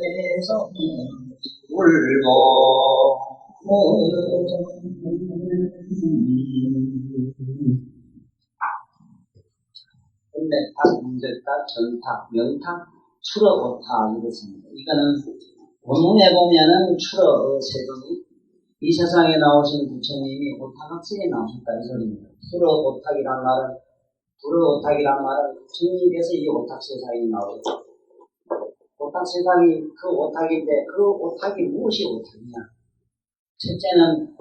전에서 울고 근대탑, 문제탑, 전탑, 명탑, 추러오탑 이렇습니다. 이거는 본문에 보면은 추러 세종이 이 세상에 나오신 부처님이 오타각세에 나오셨다 이 소리입니다. 추러오탁이란 말은 불어오탁이란 말은 부처님께서 이 오탁 세상에 나오셨다. 오탁 세상이 그 오탁인데 그 오탁이 무엇이 오탁이냐? 첫째는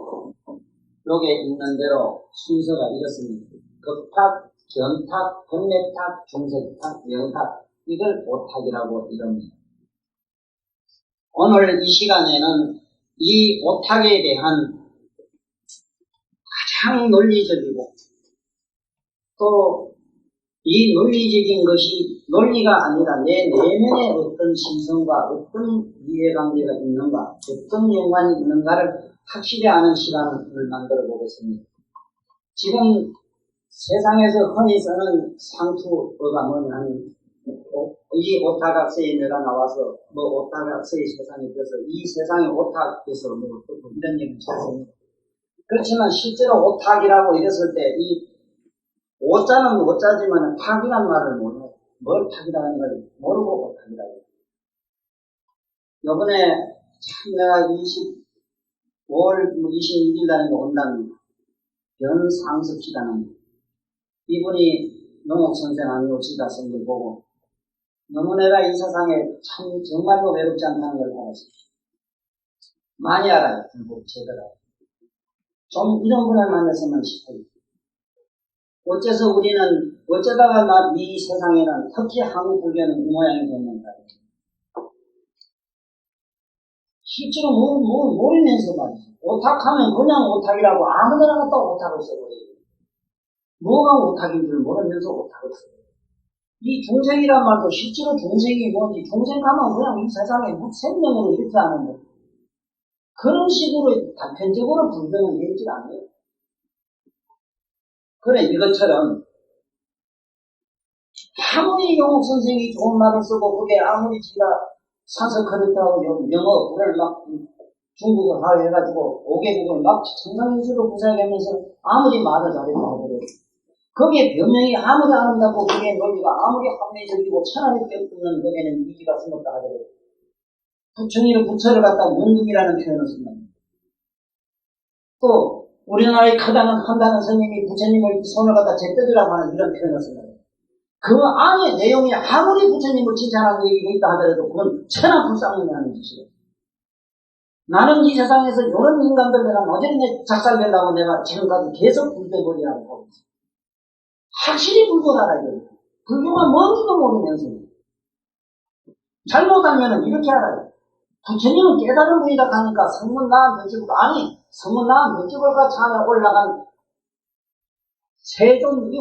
여기에 있는 대로 순서가 이렇습니다. 극탑, 견탑, 번뇌탑, 중세탑, 명탑 이걸 오탁이라고 이럽니다. 오늘 이 시간에는 이 오탁에 대한 가장 논리적이고 또 이 논리적인 것이 논리가 아니라 내 내면에 어떤 심성과 어떤 이해관계가 있는가 어떤 연관이 있는가를 확실히 아는 시간을 만들어 보겠습니다. 지금 세상에서 흔히 쓰는 상투어가 뭐냐면 이 오타각세에 내가 나와서 뭐 오타각세의 세상에 들어서 이 세상의 오탁에서 뭐 이런 얘기를 잘 씁니다. 그렇지만 실제로 오탁이라고 이랬을 때 이 오자는 오자지만 탁이란 말을 모르고 뭘 탁이라는 걸 모르고 오탁이라고 해요. 요번에 참 내가 5월 26일 날에 온다는 변상섭씨라는 이분이 농옥 선생 아니고 지가 쓴 걸 보고 너무 내가 이 세상에 참 정말로 외롭지 않다는 걸 알았어요. 많이 알아요. 제대로. 좀 이런 분을 만났으면 싶어요. 어째서 우리는 어쩌다가 이 세상에는 특히 한국 불교는 이 모양이 됐는가. 실제로 모르면서 말이죠. 오탁하면 그냥 오탁이라고 아무데나 갖다 오탁을 써버려요. 뭐가 오탁인 줄 모르면서 오탁을 써요. 이 중생이란 말도 실제로 중생이 뭐지? 중생 가면 그냥 이 세상에 생명으로 이렇게 하는데 그런 식으로 단편적으로 불교는 얘기를 안 해요. 그래 이것처럼 아무리 용옥 선생이 좋은 말을 쓰고 그게 아무리 지가 산서크르트하고 영어 불을 막 중국어 해가지고 5개국을 막 청상인수로 구사하면서 아무리 말을 잘해도 하더라도 거기에 변명이 아무리 아름답고 그게 논리가 아무리 합리적이고 천하를 껴붙는 거기에는 이기가 숨었다 하더라도 부처님의 부처를 갖다 원금이라는 표현을 쓴답니다. 또 우리나라에 크다는 한다는 스님이 부처님을 손을 갖다 제때리라고 하는 이런 표현을 쓴답니다. 그 안에 내용이 아무리 부처님을 칭찬하는 얘기가 있다 하더라도 그건 천하불상이라는 짓이에요. 나는 이 세상에서 이런 인간들 내가 어제는 작살내려고 내가 지금까지 계속 불교놀이라고 하고 있어요. 확실히 불교를 알아야 돼요. 불교가 뭔지도 모르면서 잘못 알면은 이렇게 알아요. 부처님은 깨달은 분이다 하니까 성문 나한 벽지불 아니 성문 나한 벽지불과 찬에 올라간 세존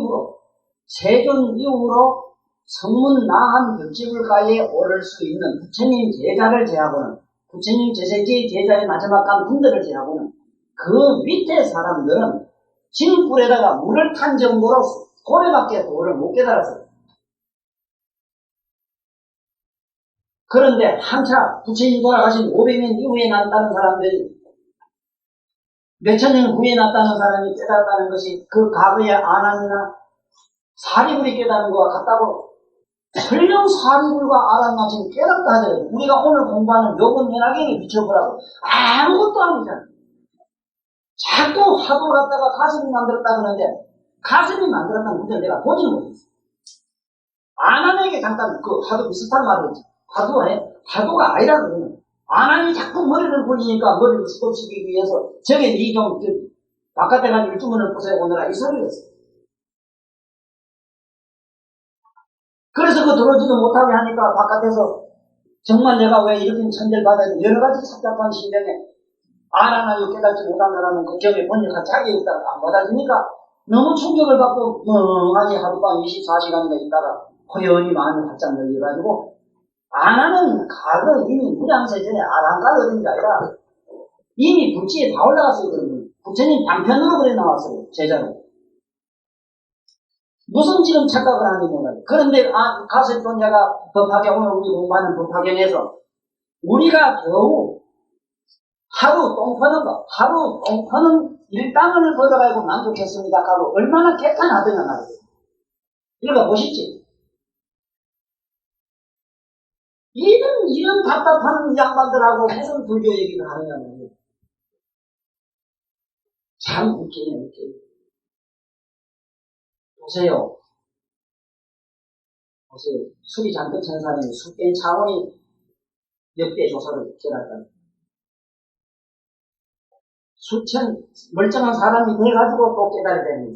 이후로 성문 나한 벽지불가에 오를 수 있는 부처님 제자를 제하고는 부처님 제자의 마지막 간 분들을 제하고는 그 밑에 사람들은 진불에다가 물을 탄 정도로 고래밖에 도를 못 깨달았어요. 그런데 한차 부처님 돌아가신 500년 이후에 났다는 사람들이 몇천 년 후에 났다는 사람이 깨달았다는 것이 그 과거의 아난이나 사리불이 깨달은 것과 같다고 설령 사리불과 아난만 지금 깨닫다 하더라도 우리가 오늘 공부하는 요번 연화경에 비춰보라고 아무것도 아니잖아. 자꾸 화두를 갖다가 가슴이 만들었다 그러는데 가슴이 만들었다는 문제를 내가 보지는 못했어. 아난에게 잠깐 그 화두 비슷한 말을 했지. 화두가 아니라 그러면 아난이 자꾸 머리를 굴리니까 머리를 스톱시키기 위해서 저게 니 좀 바깥에 가서 일주문을 보세요 오느라 이 소리를 했어. 그래서 그 들어오지도 못하게 하니까 바깥에서 정말 내가 왜 이렇게 천대를 받아야 돼 여러 가지 답답한 심정에 아난하고 깨닫지 못한 사람은 그 경에 번역한 자격이 없다가 안 받아지니까 너무 충격을 받고 멍하니 하룻밤 24시간이나 있다가 고연히 마음이 바짝 열려가지고 아난은 과거 이미 무량세전에 아란가가 어딘 게 아니라 이미 불지에 다 올라갔어요. 그러면 부처님 단편으로 그래 나왔어요. 제자로. 무슨 지금 착각을 하느냐 말이에요. 그런데 가설론자가 법화경, 오늘 우리 공부하는 법화경에서 우리가 겨우 하루 똥 퍼는 일당을 벌어가지고 만족했습니다 하고 얼마나 개탄하더냐 말이에요. 읽어보십시오. 이런 답답한 양반들하고 무슨 불교 얘기를 하느냐 말이에요. 참 웃기네. 보세요. 술이 잔뜩 찬 사람이 술깬 차원이 역대 조사를 깨달았다. 수천 멀쩡한 사람이 돼가지고 또 깨달아야 되는 거예요.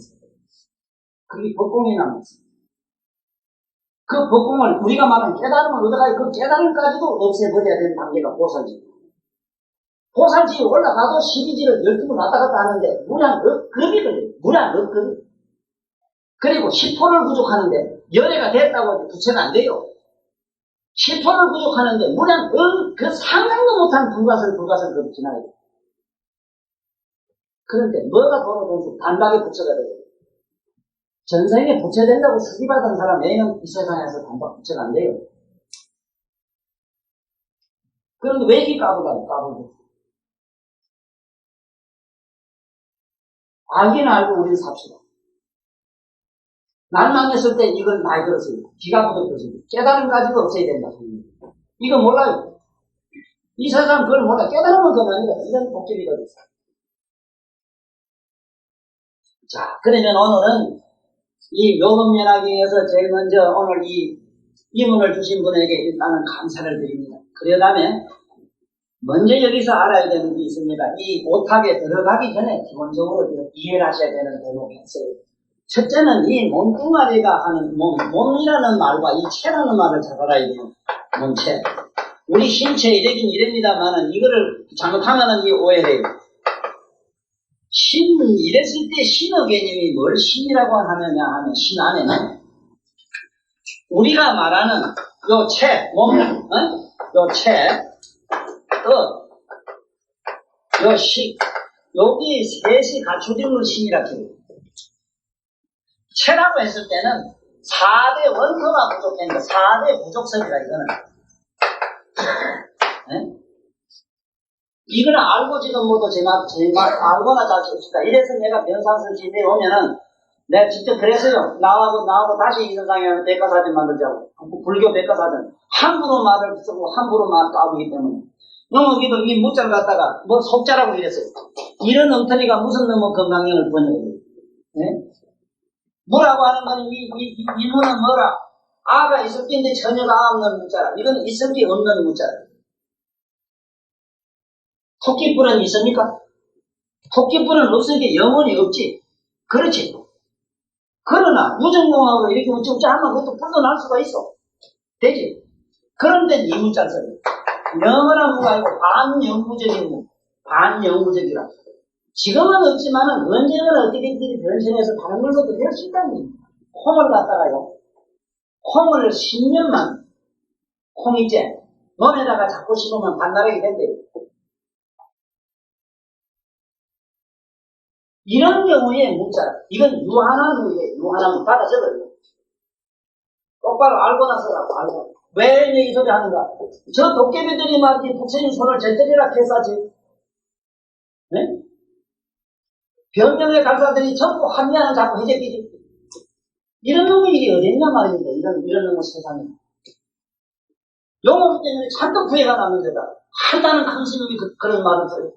그게 법공이 남았어요. 그 법공을 우리가 말하는 깨달음을 얻어가지고 그 깨달음까지도 없애버려야 되는 단계가 보살지. 보살지에 올라가도 12지를 12번 왔다 갔다 하는데 무량 억급이 걸려요. 무량 억급이. 그리고 10호를 부족하는데 열애가 됐다고 부채가 안 돼요. 10호를 부족하는데 무량 그 상상도 못한 불가설 그렇게 지나야 돼요. 그런데 뭐가 돌아오면서 단박에 부처가 돼요. 전생에 부처 된다고 수기받은 사람 외에는 이 세상에서 단박 부처가 안 돼요. 그런데 왜 이렇게 까불어요? 알기는 알고 우리는 삽시다. 날 만났을 때 이걸 많이 들었어요. 귀가 부족해서 깨달음 가지고 없어야 된다. 이거 몰라요. 이 세상 그걸 몰라. 깨달으면 그만이다. 이런 복잡이가 됐어요. 자, 그러면 오늘은 이 묘법연화경에서 제일 먼저 오늘 이 이문을 주신 분에게 일단은 감사를 드립니다. 그러 다음에 먼저 여기서 알아야 되는 게 있습니다. 이 오탁에 들어가기 전에 기본적으로 이해를 하셔야 되는 대목이 있어요. 첫째는 이 몸뚱아리가 하는 몸이라는 말과 이 체라는 말을 잘 알아야 돼요. 몸체. 우리 신체 이러긴 이럽니다만은 이거를 잘못하면은 이 오해해요. 이랬을 때 신의 개념이 뭘 신이라고 하느냐 하면 신 안에는 우리가 말하는 요 체, 요 체, 요 식, 여기 셋이 갖춰진 걸 신이라고 해요. 체라고 했을 때는 4대 원소가 부족한 거, 4대 부족성이라 이거는. 네? 이거는 알고 지금 모두 제 말 알고나 잘 씁시다. 이래서 내가 변산설 시대에 오면은 내가 직접 그랬어요. 나하고 다시 이 세상에 백과사전 만들자고. 불교 백과사전. 함부로 말을 쓰고 함부로 말 까부기 때문에. 영어기도 이 무자를 갖다가 뭐 속자라고 이랬어요. 이런 엉터리가 무슨 놈의 건강형을 번역해요. 네? 뭐라고 하는 건 이 문은 뭐라? 아가 있을 게 있는데 전혀가 없는 무자라. 이건 있을 게 없는 무자라. 토끼뿔은 있습니까? 토끼뿔은 없을 게 영원히 없지. 그렇지. 그러나 무정공하고 이렇게 우쭈우쭈 하면 그것도 뿔도 날 수가 있어. 되지? 그런데 이 무자를 써요. 영원한 무가 아니고 반영구적인 무. 반영구적이라. 지금은 없지만은 언젠가는 어떻게든지 변신해서 다른 걸로도 될 수 있다는 겁니다. 콩을 갖다가요. 콩을 10년만 콩이째 몸에다가 자꾸 심으면 반나락이 된대요. 이런 경우에 문자, 이건 유한한 무예요. 유한한 무 받아 적어요. 똑바로 알고 나서라고 알고. 왜 이 소리 하는가? 저 도깨비들이 말이지 부처님 손을 제때리라 캐싸지. 네? 변명의 갈사들이 전부 한미하는 자꾸 해제끼지. 이런 놈의 일이 어딨냐 말입니다. 이런 놈의 세상에. 용어 때문에 잔뜩 후회가 나는데다 하다는 큰 스님이 그런 말을 써요.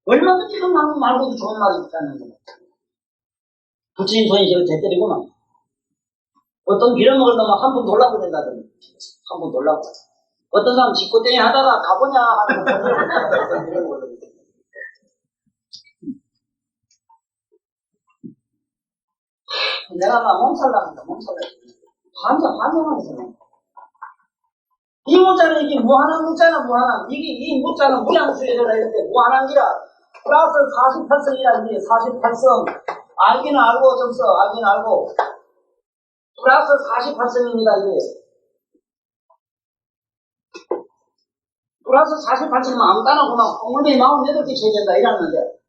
얼마나 지금 말고도 좋은 말이 있다는 거예요. 부처님 손이 저를 제때리구만. 어떤 빌어먹을 놈은 한 번 놀라고 된다더니 한 번 놀라고. 어떤 사람 직구땡이 하다가 가보냐 하는 거 이런 거거든요. 내가 막 몸살납니다. 환장하면서. 이 문자는 이게 무한한 문자나 무한한, 이 문자는 무량수에서라 했는데 무한한기라 플러스 48성이라 이게 48성 알기는 알고 점서 알기는 알고 플러스 48성입니다 이게. 플러스 48성이면 아무 따나구나 엉물이 48개 쳐야 된다 이랬는데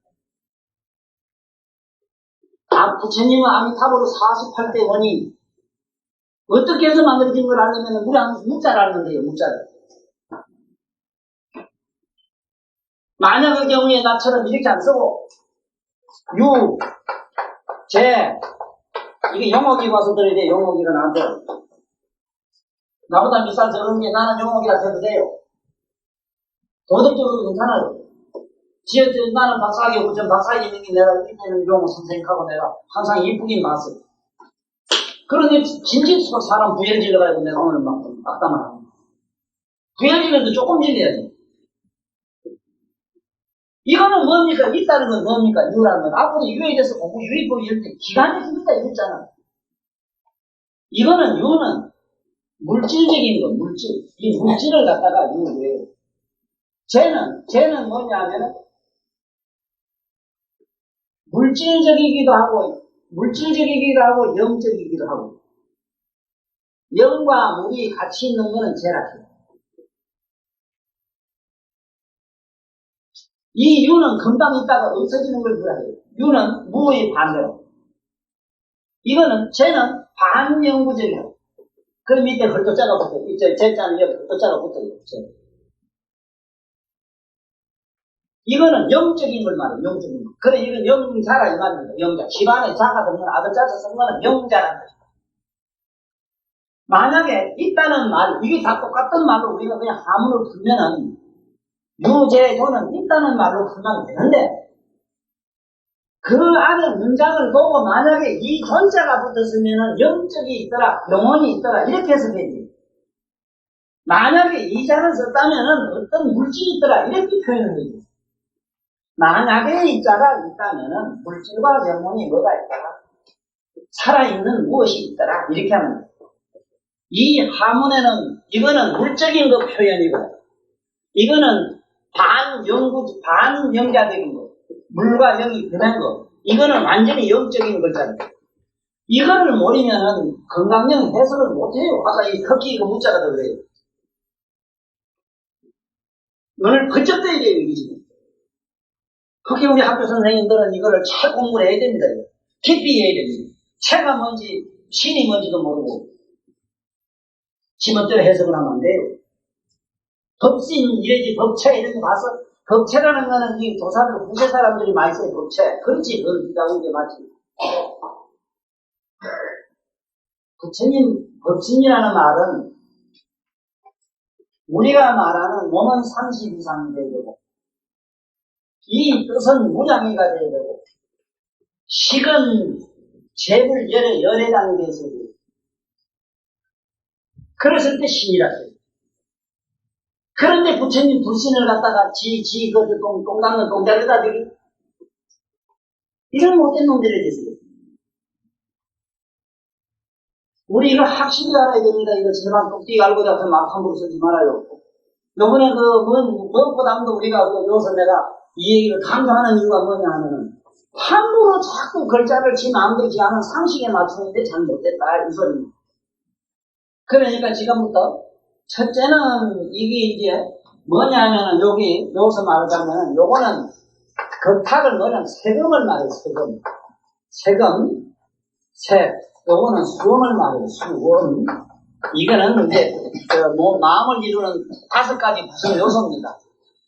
부처님은 아미타불로 48대 원이 어떻게 해서 만들어진 걸 알려면 우리 무자를 알면 돼요. 무자를. 만약의 경우에 나처럼 이렇게 안 쓰고 유, 제 이게 영어기 와서 들어야 돼. 영어기가 나한테 나보다 몇 살 적은 게 나는 영어기라 해도 돼요. 도덕적으로 괜찮아요. 나는 박사학위고 전 박사학위 있는 게 내가 이때는 용어 선생님하고 내가 항상 이쁘긴 봤어요. 그런데 진실수록 사람 부열 질러가지고 내가 오늘 막 악담을 하는 거야. 부열 질러도 조금 질려야지. 이거는 뭡니까? 있다는 건 뭡니까? 유라는 건. 앞으로 유에 대해서 공부 유의법 이럴 때 기간이 있다 이랬잖아. 이거는 유는 물질적인 거, 물질. 이 물질을 갖다가 유예요. 쟤는 뭐냐 하면은 물질적이기도 하고 영적이기도 하고 영과 물이 같이 있는 거는 쟤라죠. 이 유는 금방 있다가 없어지는 걸 유라해요. 유는 무의 반대로. 쟤는 반영구적이에요. 그 밑에 헐도자가 붙어요. 제자는 여기 헐도자가 붙어요. 이거는 영적인 걸 말해요. 영적인 걸. 그래, 이건 영자라 이 말입니다. 영자. 집안에 자가 들면 아들 자자 쓴 거는 영자라는 거죠. 만약에 있다는 말, 이게 다 똑같은 말로 우리가 그냥 하문을 풀면은 유재조는 있다는 말로 풀면 되는데 그 안에 문장을 보고 만약에 이 존자가 붙었으면은 영적이 있더라, 영혼이 있더라 이렇게 해서 되지. 만약에 이 자를 썼다면은 어떤 물질이 있더라 이렇게 표현을 해요. 만약에 이 자가 있다면은 물질과 영혼이 뭐가 있더라, 살아있는 무엇이 있더라 이렇게 하면 돼요. 이 하문에는 이거는 물적인 거 표현이고 이거는 반영자적인 거, 물과 영이 변한 거, 이거는 완전히 영적인 거잖아요. 이거를 모르면은 건강령 해석을 못해요. 아까 이 흑기 그 문자가 더 그래요. 오늘 번쩍대야 돼요, 이게 지금. 특히 우리 학교 선생님들은 이거를 잘 공부를 해야 됩니다. 깊이 해야 됩니다. 체가 뭔지, 신이 뭔지도 모르고, 지멋대로 해석을 하면 안 돼요. 법신, 이래지, 법체, 이런 거 봐서, 법체라는 거는 이 도사들, 부세 사람들이 많이 써요, 법체. 그렇지, 그걸 비다운 게 맞지. 부처님, 법신이라는 말은, 우리가 말하는 몸은 30 이상이 돼야 되고, 이 뜻은 무량이가 돼야 되고, 식은 재물 열의 당이 돼서 돼요. 그랬을 때 신이라 해요. 그런데 부처님 불신을 갖다가 똥 닦는 똥자리다 되기? 이런 못된 놈들이 됐어요. 우리 이거 확실히 알아야 됩니다. 이거 제발 꼭대기 알고 잡서 막 함부로 쓰지 말아요. 요번에 무엇보다도 우리가 여기서 내가 이 얘기를 강조하는 이유가 뭐냐 하면은 함부로 자꾸 글자를 지 마음대로 하는 상식에 맞추는데 잘못됐다 이 소리입니다. 그러니까 지금부터 첫째는 이게 이제 뭐냐 하면은 여기서 말하자면은 요거는 겉탁을 뭐냐면 세금을 말해요. 세금, 요거는 수원을 말해요. 수원. 이거는 이제 마음을 이루는 5가지 구성 요소입니다.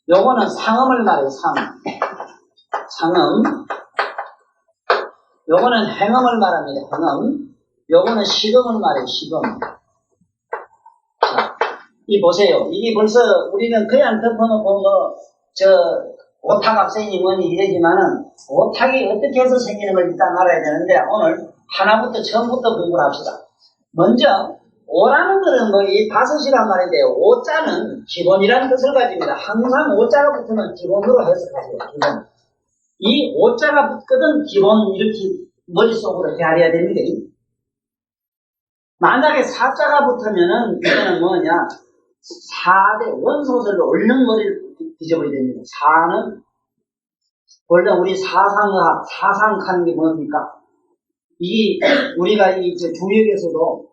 요거는 상음을 말해요. 상음. 요거는 행음을 말합니다. 행음. 요거는 시금을 말해요. 시금. 이 보세요. 이게 벌써 우리는 그냥 덮어놓고 오탁 학생이 뭐니 이러지만은 오탁이 어떻게 해서 생기는 걸 일단 알아야 되는데 오늘 하나부터 처음부터 공부를 합시다. 먼저 오라는 거는 이 5이란 말인데 오자는 기본이라는 뜻을 가집니다. 항상 오자가 붙으면 기본으로 해석하세요. 기본. 이 오자가 붙거든 기본 이렇게 머릿속으로 헤아려야 됩니다. 만약에 사자가 붙으면은 이거는 뭐냐 4대 원소설로 얼른 머리를 뒤져버려야 됩니다. 4는 원래 우리 사상하는 게 뭡니까? 우리가 이 주역에서도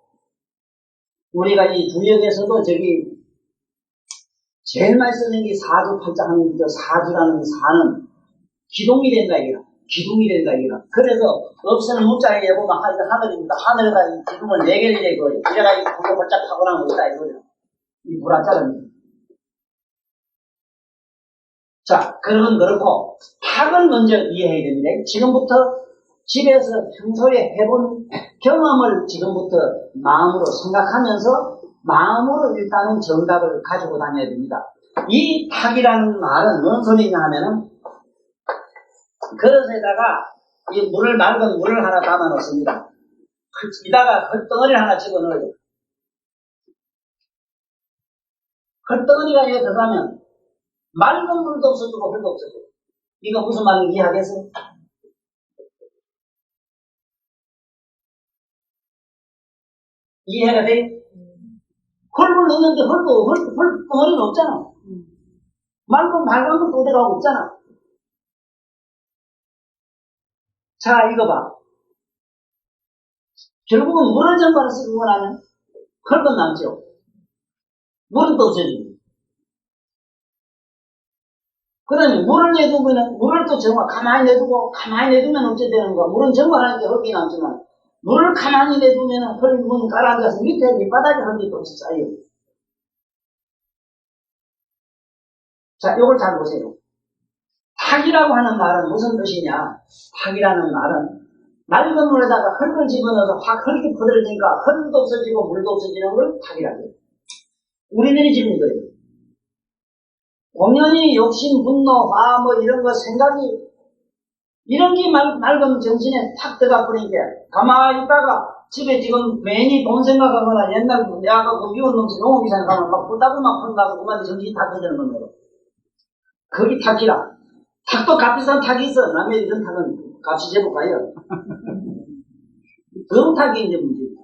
저기 제일 많이 쓰는 게 사주팔자 하는 거죠. 사주라는 4는 기동이 된다 이거야. 기둥이 된다, 이거. 그래서 없으는 문자에 보면 이거 하늘입니다. 하늘에다 이 기둥을 4개를 내고, 이래가 불을 벌짝 타고 나면 없다, 이거죠. 이 불안짜는. 자, 그러면 그렇고, 탁을 먼저 이해해야 됩니다. 지금부터 집에서 평소에 해본 경험을 지금부터 마음으로 생각하면서 마음으로 일단은 정답을 가지고 다녀야 됩니다. 이 탁이라는 말은 뭔 소리냐 하면은 그릇에다가 이 물을 맑은 물을 하나 담아 놓습니다. 이다가 흙덩어리를 하나 집어 넣어요. 흙덩어리가 여기 들어가면 맑은 물도 없어지고 흙도 없어져요. 이거 무슨 말인지 이해하겠어요? 이해가 돼? 흙을 넣는데 흙덩어리는 없잖아. 맑은 물도 어디가 없잖아. 자, 이거 봐. 결국은 물을 전반을 쓰고 나면 흙은 남죠. 물은 또 없어지고. 그 다음에 물을 내두면, 물을 또 정화, 가만히 내두면 어째 되는 거야. 물은 정화하니까 흙이 남지만, 물을 가만히 내두면 흙은 깔아앉아서 밑바닥에 흙이 또 쌓여요. 자, 요걸 잘 보세요. 탁이라고 하는 말은 무슨 뜻이냐? 탁이라는 말은 맑은 물에다가 흙을 집어넣어서 확 흙이 퍼들어지니까 흙도 없어지고 물도 없어지는 걸 탁이라고 해요. 우리들이 지금 그래요. 공연히 욕심, 분노, 화, 이런 거 생각이, 이런 게 맑은 정신에 탁 들어가 버리니까, 가만히 있다가 집에 지금 괜히 돈 생각하거나 옛날 내가 그 미운 놈들 용어기 생각하면 막 불따고 막 풀나서 그만 정신이 탁 터지는 겁니다. 거기 탁이라. 탁도 값비싼 탁이 있어. 남의 이런 탁은 값이 제법 가요. 그런 탁이 이제 문제입니다.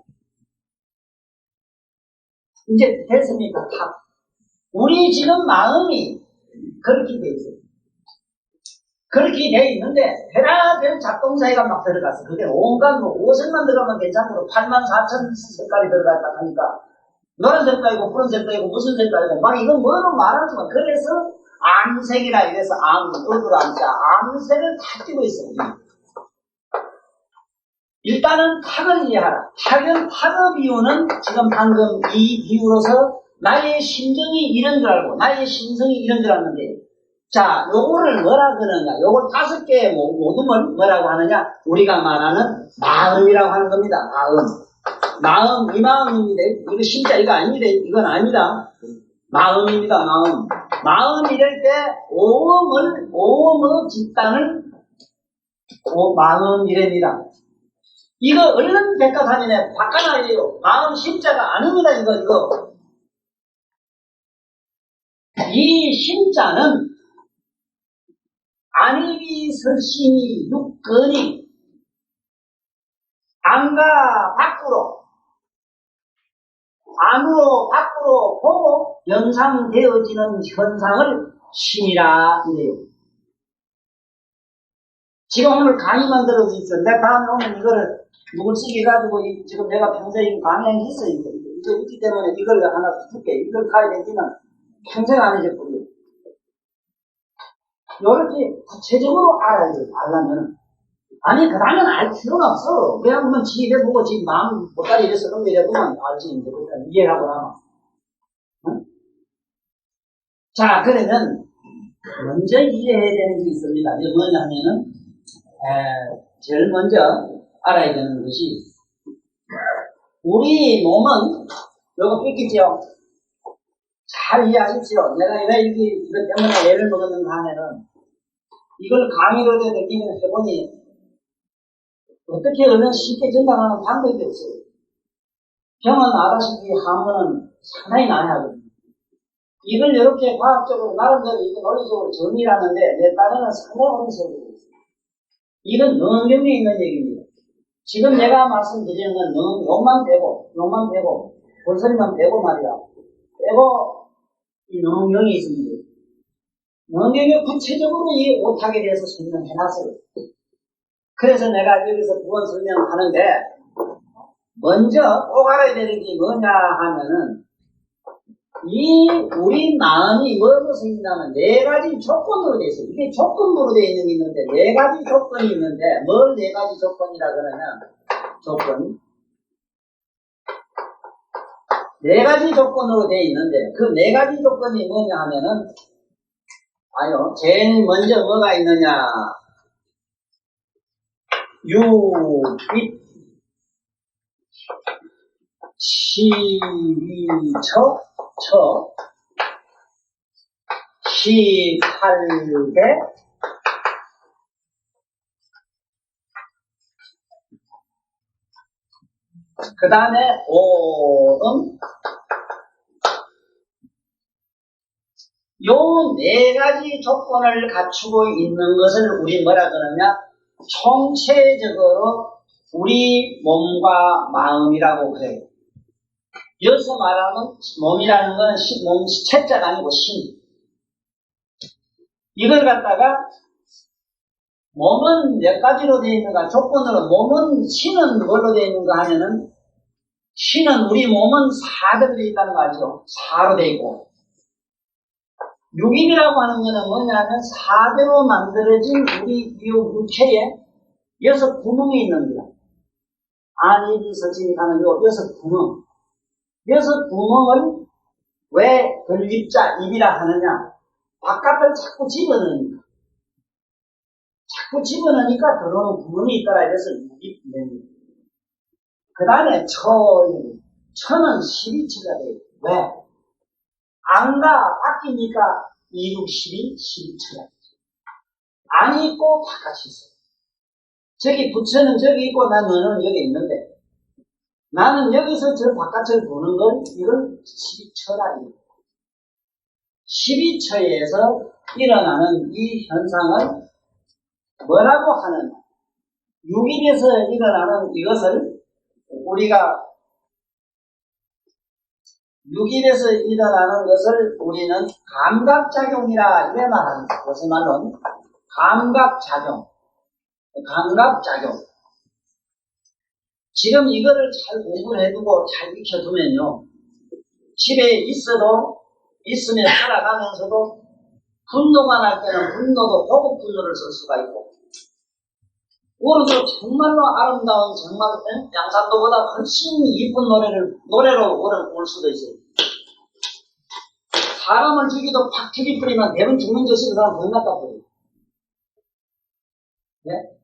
이제 됐습니까? 탁. 우리 지금 마음이 그렇게 돼 있어요. 그렇게 돼 있는데 별의별 작동사회가 막 들어갔어. 그게 온갖 옷색만 들어가면 괜찮고 84,000 색깔이 들어갔다 하니까 노란 색깔이고 푸른 색깔이고 무슨 색깔이고 막 이건 뭐로 말하지만 그래서 암색이라 이래서 얼굴 암자 암색을 다 띄고 있어요. 일단은 탁을 이해하라. 탁의 비유는 지금 방금 이 비유로서 나의 심정이 이런 줄 알고 나의 심성이 이런 줄 알았는데 자, 요거를 뭐라 그러느냐? 요걸 5개의 모둠을 뭐라고 하느냐? 우리가 말하는 마음이라고 하는 겁니다. 마음, 이 마음입니다. 이거 진짜 이거 아니다. 이건 아니다. 마음입니다. 마음 이럴 때 오음의 집단을 마음이랍니다. 이거 얼른 백과사전에 바꿔놔야돼요. 마음 심자가 아닙니다. 이거. 이 심자는 안입이 설심이 육근이 안과 밖으로 안으로 밖으로 보고 연상되어지는 현상을 심이라 이래요. 지금 오늘 강의만 들어주십시오. 내가 다음에 오면 이거를 누굴 쓰게 가지고 지금 내가 평소에 강의한 게 있어요. 이거 있기 때문에 이걸 하나 줄게. 이걸 가야 되지는 평생 안 해줄 거예요. 이렇게 구체적으로 알아야 돼요. 알려면. 아니, 그 다음엔 알 필요가 없어. 그냥 보면 지 이래보고 지 마음 못다리 이래서 그런 거 이래보면 알지. 이제 이해하고 나면. 응? 자, 그러면 먼저 이해해야 되는 게 있습니다. 이게 뭐냐면은 제일 먼저 알아야 되는 것이 우리 몸은 요거 삐끗죠? 잘 이해하십시오. 내가 왜 이거 때문에 예를 먹었는가 하면은 이걸 강의로 느끼면 해보니 어떻게 하면 쉽게 전달하는 방법이 없어요. 병은 알다시피 하면은 상당히 난해하거든요. 이걸 이렇게 과학적으로 나름대로 이렇게 논리적으로 정리를 하는데 내 딴에는 상당히 어려운 있어요. 이건 능력이 있는 얘기입니다. 지금 내가 말씀드리는 건 욕만 빼고 볼소리만 빼고 말이야. 빼고 이 능력이 있습니다. 능력이 구체적으로 이 오탁에 대해서 설명해놨어요. 그래서 내가 여기서 두 번 설명하는데 먼저 꼭 알아야 되는 게 뭐냐 하면은 우리 마음이 뭐로 생긴다면 네 가지 조건으로 되어 있어요. 이게 조건부로 되어 있는 게 있는데, 네 가지 조건이 있는데, 뭘 네 가지 조건이라 그러면, 조건. 네 가지 조건으로 되어 있는데, 그 네 가지 조건이 뭐냐 하면은, 제일 먼저 뭐가 있느냐. 유입, 시위처, 시팔대, 그 다음에 오음. 요 네 가지 조건을 갖추고 있는 것을 우리 뭐라 그러냐, 총체적으로 우리 몸과 마음이라고 그래요. 여기서 말하는 몸이라는 건 몸 체자가 아니고 신. 이걸 갖다가 몸은 몇 가지로 되어 있는가, 조건으로, 몸은, 신은 뭘로 되어 있는가 하면은, 신은 우리 몸은 사대로 되어 있다는 거 알죠? 사로 되어 있고, 육인이라고 하는 거는 뭐냐면 사대로 만들어진 우리 이 육체에 여섯 구멍이 있는 거야. 안일이 서진이 가는 요 여섯 구멍. 여섯 구멍을 왜 건립자 입이라 하느냐? 바깥을 자꾸 집어넣으니까. 자꾸 집어넣으니까 들어오는 구멍이 있더라. 그래서 입이 됩니다. 그 다음에 처는 12처가 돼요. 왜? 안과 바뀌니까 2, 6, 12, 12처가 되죠. 안이 있고 바깥이 있어요. 저기 부처는 저기 있고 나는 여기 있는데, 나는 여기서 저 바깥을 보는 걸 이걸 12처라 해요. 12처에서 일어나는 이 현상을 뭐라고 하느냐? 6일에서 일어나는 이것을 우리가 6일에서 일어나는 것을 우리는 감각작용이라 이래 말합니다. 무슨 말은? 감각작용. 지금 이거를 잘 공부를 해두고 잘 익혀두면요, 집에 있으면 살아가면서도 분노가 날 때는 분노도 호흡 분노를 쓸 수가 있고, 오늘도 정말로 아름다운, 정말 양산도보다 훨씬 이쁜 노래로 오늘 올 수도 있어요. 사람을 죽이도 팍 죽이버리면 대부분 죽는 것이 그 사람 돈 갖다 버려요. 네?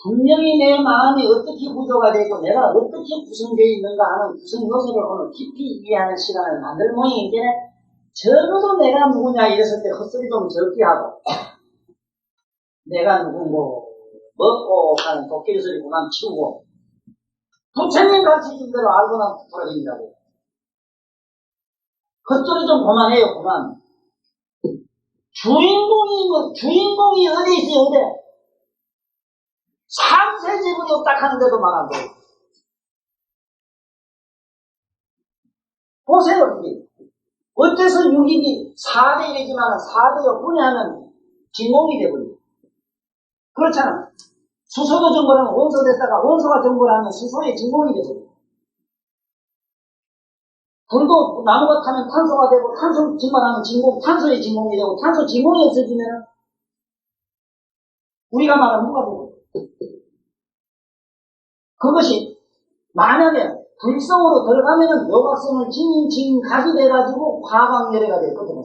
분명히 내 마음이 어떻게 구조가 되고 내가 어떻게 구성되어 있는가 하는 구성 요소를 오늘 깊이 이해하는 시간을 만들 모양이기 때문에, 적어도 내가 누구냐 이랬을 때 헛소리 좀 적게 하고, 내가 누구고 먹고 가는 도끼리 소리 그만 치우고, 부처님 가르치신 대로 알고나 부풀어진다고. 헛소리 좀 그만해요. 그만. 주인공이 어디 있어요? 어디? 삼세지분이 없다 하는데도 말 안 돼요. 보세요. 어째서 육인이 4대 1이지만 4대요 분해하면 진공이 되버려요. 그렇잖아. 수소도 정보하면 원소 됐다가 원소가 정보를 하면 수소의 진공이 되버려요. 불도 나무가 타면 탄소가 되고, 탄소 증발하면 탄소의 진공이 되고, 탄소 진공이 없어지면 우리가 말하는 뭐가 되고, 그것이 만약에 불성으로 들어가면은 요각성을 진각이 돼가지고 화광열애가 됐거든요.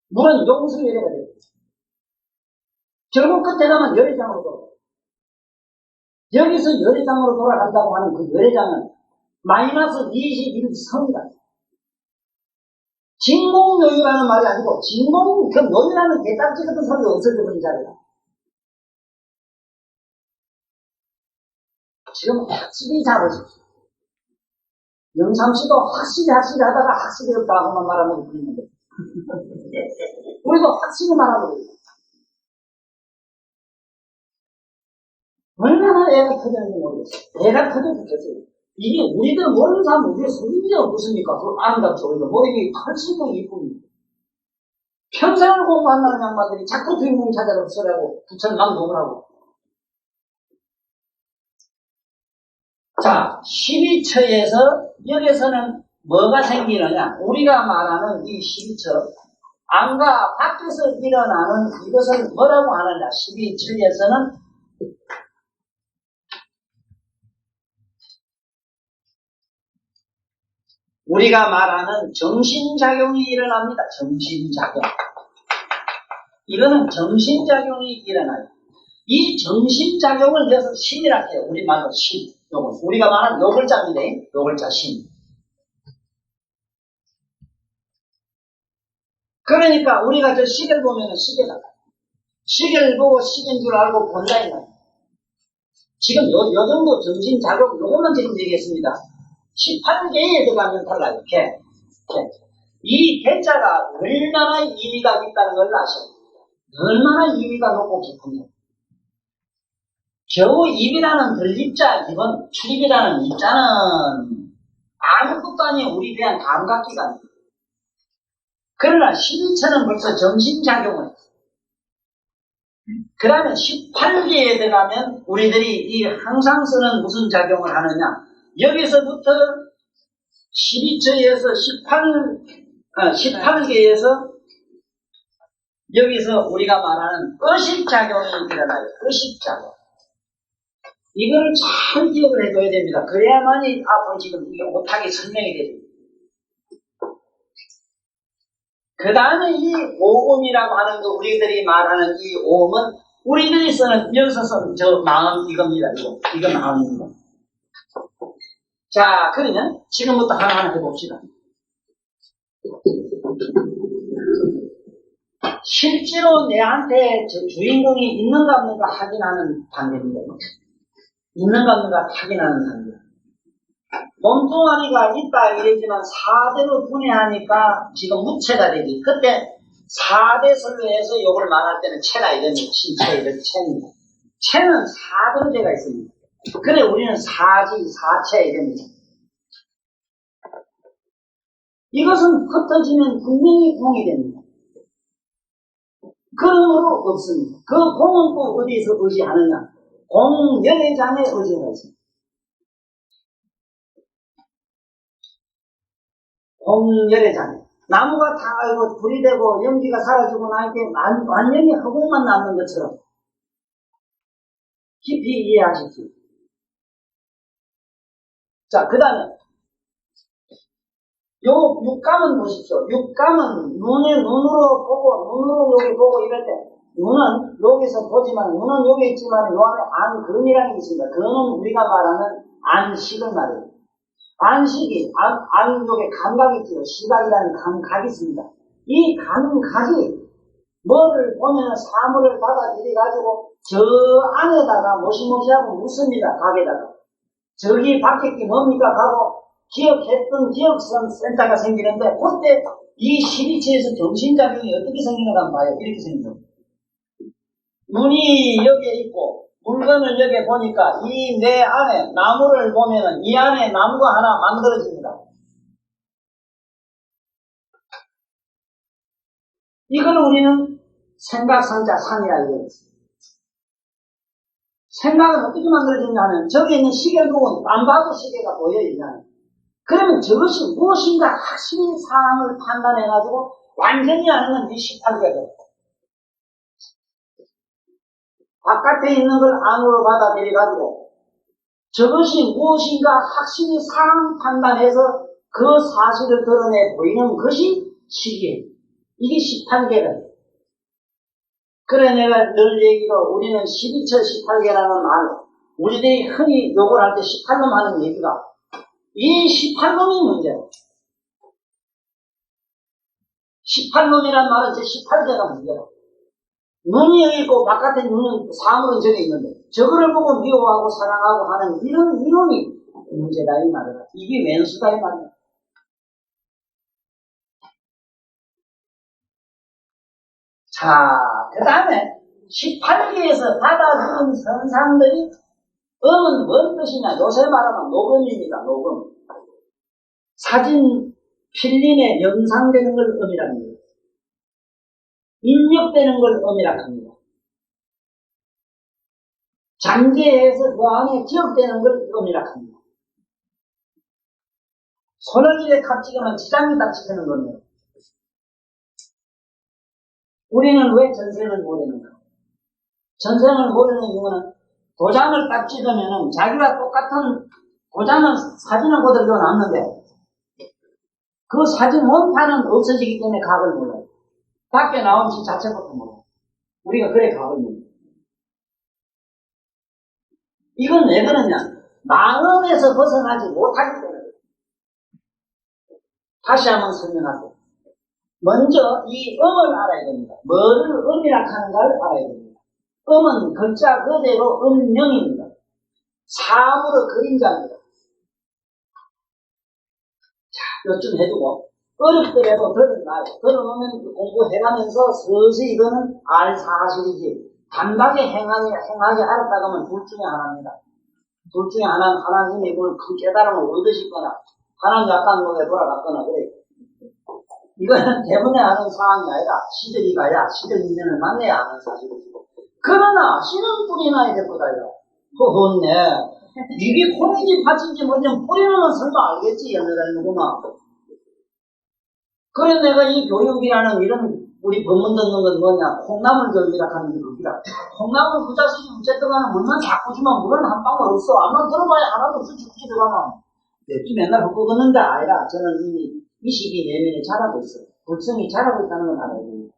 물은 용수열애가 돼요. 결국 끝에 가면 열애장으로 돌아가요. 여기서 열애장으로 돌아간다고 하는 그 열애장은 마이너스 21성이다. 진공요유라는 말이 아니고, 그 요유라는 개딱지 같은 소리가 없어져 버린 자리다. 지금 확실히 잡으십시오. 영삼씨도 확실히 하다가 확실히 없다고만 말하면 부리는데, 우리도 확실히 말하고 있다. 얼마나 애가 터졌는지 모르겠어요. 애가 터져 죽겠어요. 이게 우리들 모르는 사람 우리의 소리가 무엇입니까? 그 아름답죠. 우리가 머리가 훨씬 더 이쁩니다. 평생을 공부한다는 양반들이 자꾸 주인공 찾아서 소리하고 부처를 낭독을 하고. 자, 자, 12처에서 여기서는 뭐가 생기느냐? 우리가 말하는 이 12처, 안과 밖에서 일어나는 이것을 뭐라고 하느냐? 12처에서는 우리가 말하는 정신작용이 일어납니다. 정신작용. 이거는 정신작용이 일어나요. 이 정신작용을 여기서 신이라고 해요. 우리말로 신. 요거. 우리가 말하는 요 글자인데, 요 글자 신. 그러니까 우리가 저 시계를 보면은 시계를 보고 시계인 줄 알고 본다 이 말이에요. 지금 요 정도 정신작용, 요것만 지금 얘기했습니다. 18개에 들어가면 달라요. 개. 이 개자가 얼마나 의미가 있다는 걸 아셔야 됩니다. 얼마나 의미가 높고 깊은가. 겨우 입이라는 들립자, 이건 출입이라는 입자는 아무것도 아니에요. 우리 그냥 감각기관이에요. 그러나 12처는 벌써 정신작용을 해요. 그 다음에 18개에 들어가면 우리들이 이 항상 쓰는 무슨 작용을 하느냐. 여기서부터 12처에서 18개에서 여기서 우리가 말하는 의식작용이 일어나요. 의식작용. 이걸 잘 기억을 해둬야 됩니다. 그래야만이 앞으로 지금 이게 못하게 설명이 됩니다. 그 다음에 이 오음이라고 하는 거, 우리들이 말하는 이 오음은 우리들이 쓰는, 여기서 쓰는 저 마음 이겁니다. 이거 마음입니다. 자, 그러면 지금부터 하나하나 해봅시다. 실제로 내한테 주인공이 있는가 없는가 확인하는 단계입니다. 있는가 없는가 확인하는 단계. 몸뚱아리가 있다 이러지만 4대로 분해하니까 지금 무체가 되지. 그때 4대 선로에서 이걸 말할 때는 체다 이럽니다. 신체 이런 체입니다. 체는 4대로 되어 있습니다. 그래 우리는 사지, 사체 이럽니다. 이것은 흩어지면 분명히 공이 됩니다. 그러므로 없습니다. 그 공은 또 어디에서 의지하느냐? 공열애장에 의지가 있습니다. 공열애장에. 나무가 다 불이 되고 연기가 사라지고 나니까 완전히 흑공만 남는 것처럼 깊이 이해하십시오. 자, 그 다음에 요 육감은 보십시오. 육감은 눈으로 보고 여기 보고 이럴 때 눈은 여기서 보지만 눈은 여기 있지만 요 안에 안근이라는 게 있습니다. 그거는 우리가 말하는 안식을 말해요. 안식이 안 요게 감각이 있죠. 시각이라는 감각이 있습니다. 이 감각이 뭐를 보면 사물을 받아들여 가지고 저 안에다가 모시모시하고 묻습니다. 각에다가 저기 밖에 게 뭡니까 하고 기억했던 기억선 센터가 생기는데 그때 이 12처에서 정신작용이 어떻게 생기는가 한번 봐요. 이렇게 생겨요. 눈이 여기에 있고 물건을 여기에 보니까 이 내 안에 나무를 보면은 이 안에 나무가 하나 만들어집니다. 이걸 우리는 생각상자 상이라 이랬어요. 생각은 어떻게 만들어지냐 하면 저기 있는 시계를 보고 안 봐도 시계가 보여요. 그러면 저것이 무엇인가 확실히 사항을 판단해가지고 완전히 아는 건 이 18개예요. 바깥에 있는 걸 안으로 받아들여가지고 저것이 무엇인가 확실히 사항 판단해서 그 사실을 드러내 보이는 것이 시계. 이게 18개다. 그래 내가 늘 얘기로 우리는 12처 18개라는 말, 우리들이 흔히 욕을 할 때 18놈 하는 얘기가 이 18놈이 문제예요. 18놈이란 말은 제 18개가 문제라고. 눈이 여기 있고 바깥에 눈은 사물은 저기 있는데 저거를 보고 미워하고 사랑하고 하는 이런 이론이 문제다 이 말이다. 이게 왼수다 이 말이다. 자, 그 다음에 18개에서 받아들인 선상들이 음은 뭔 뜻이냐? 요새 말하면 녹음입니다. 녹음. 사진 필름에 영상되는 걸 음이라는 거예요. 입력되는 걸 음이라고 합니다. 장기해서 그 안에 기억되는 걸 음이라고 합니다. 손을 이래 탁 찍으면 지장이 딱 찍히는 겁니다. 우리는 왜 전생을 모르는가? 전생을 모르는 이유는 도장을 딱 찍으면은 자기가 똑같은 도장은 사진을 그대로 남는데 그 사진 원판은 없어지기 때문에 각을 몰라요. 밖에 나온 지 자체부터 몰라요. 우리가 그래 각을 몰라요. 이건 왜 그러냐? 마음에서 벗어나지 못하기 때문에. 다시 한번 설명할게요. 먼저 이 음을 알아야 됩니다. 뭐를 음이라 하는가를 알아야 됩니다. 음은 글자 그대로 음명입니다. 사물의 그림자입니다. 자, 요쯤 해두고 어렵더라도 들어놔요. 들어놓으면 공부해가면서 서서히 이거는 알 사실이지. 단박에 행하게 알았다고 하면 둘 중에 하나입니다. 둘 중에 하나는 하나님이 이걸 큰 깨달음을 얻으시거나 하나님 약간 목에 돌아갔거나 그래요. 이거는 대문에 하는 사항이 아니라 시들이 가야 시들 인연을 만나야 하는 사실이고. 그러나 씨는 뿌리 나야 될 거다요. 허허네. 이게 콩인지 팥인지 뭔지 뿌리는 설마 알겠지 연애라는구나. 그래 내가 이 교육이라는 이런 우리 법문 듣는 건 뭐냐? 콩나물 교육이라 하는 게 그기라. 콩나물 그 자식이 어쨌든 간에 물만 자꾸 주면 물은 한 방울 없어. 아마 들어봐야 하나도 없어 죽지 들어가면. 냅기 맨날 헛고 걷는 게 아니라 저는 이미 이 시기 내면에 자라고 있어요. 불성이 자라고 있다는 걸 알아야 됩니다.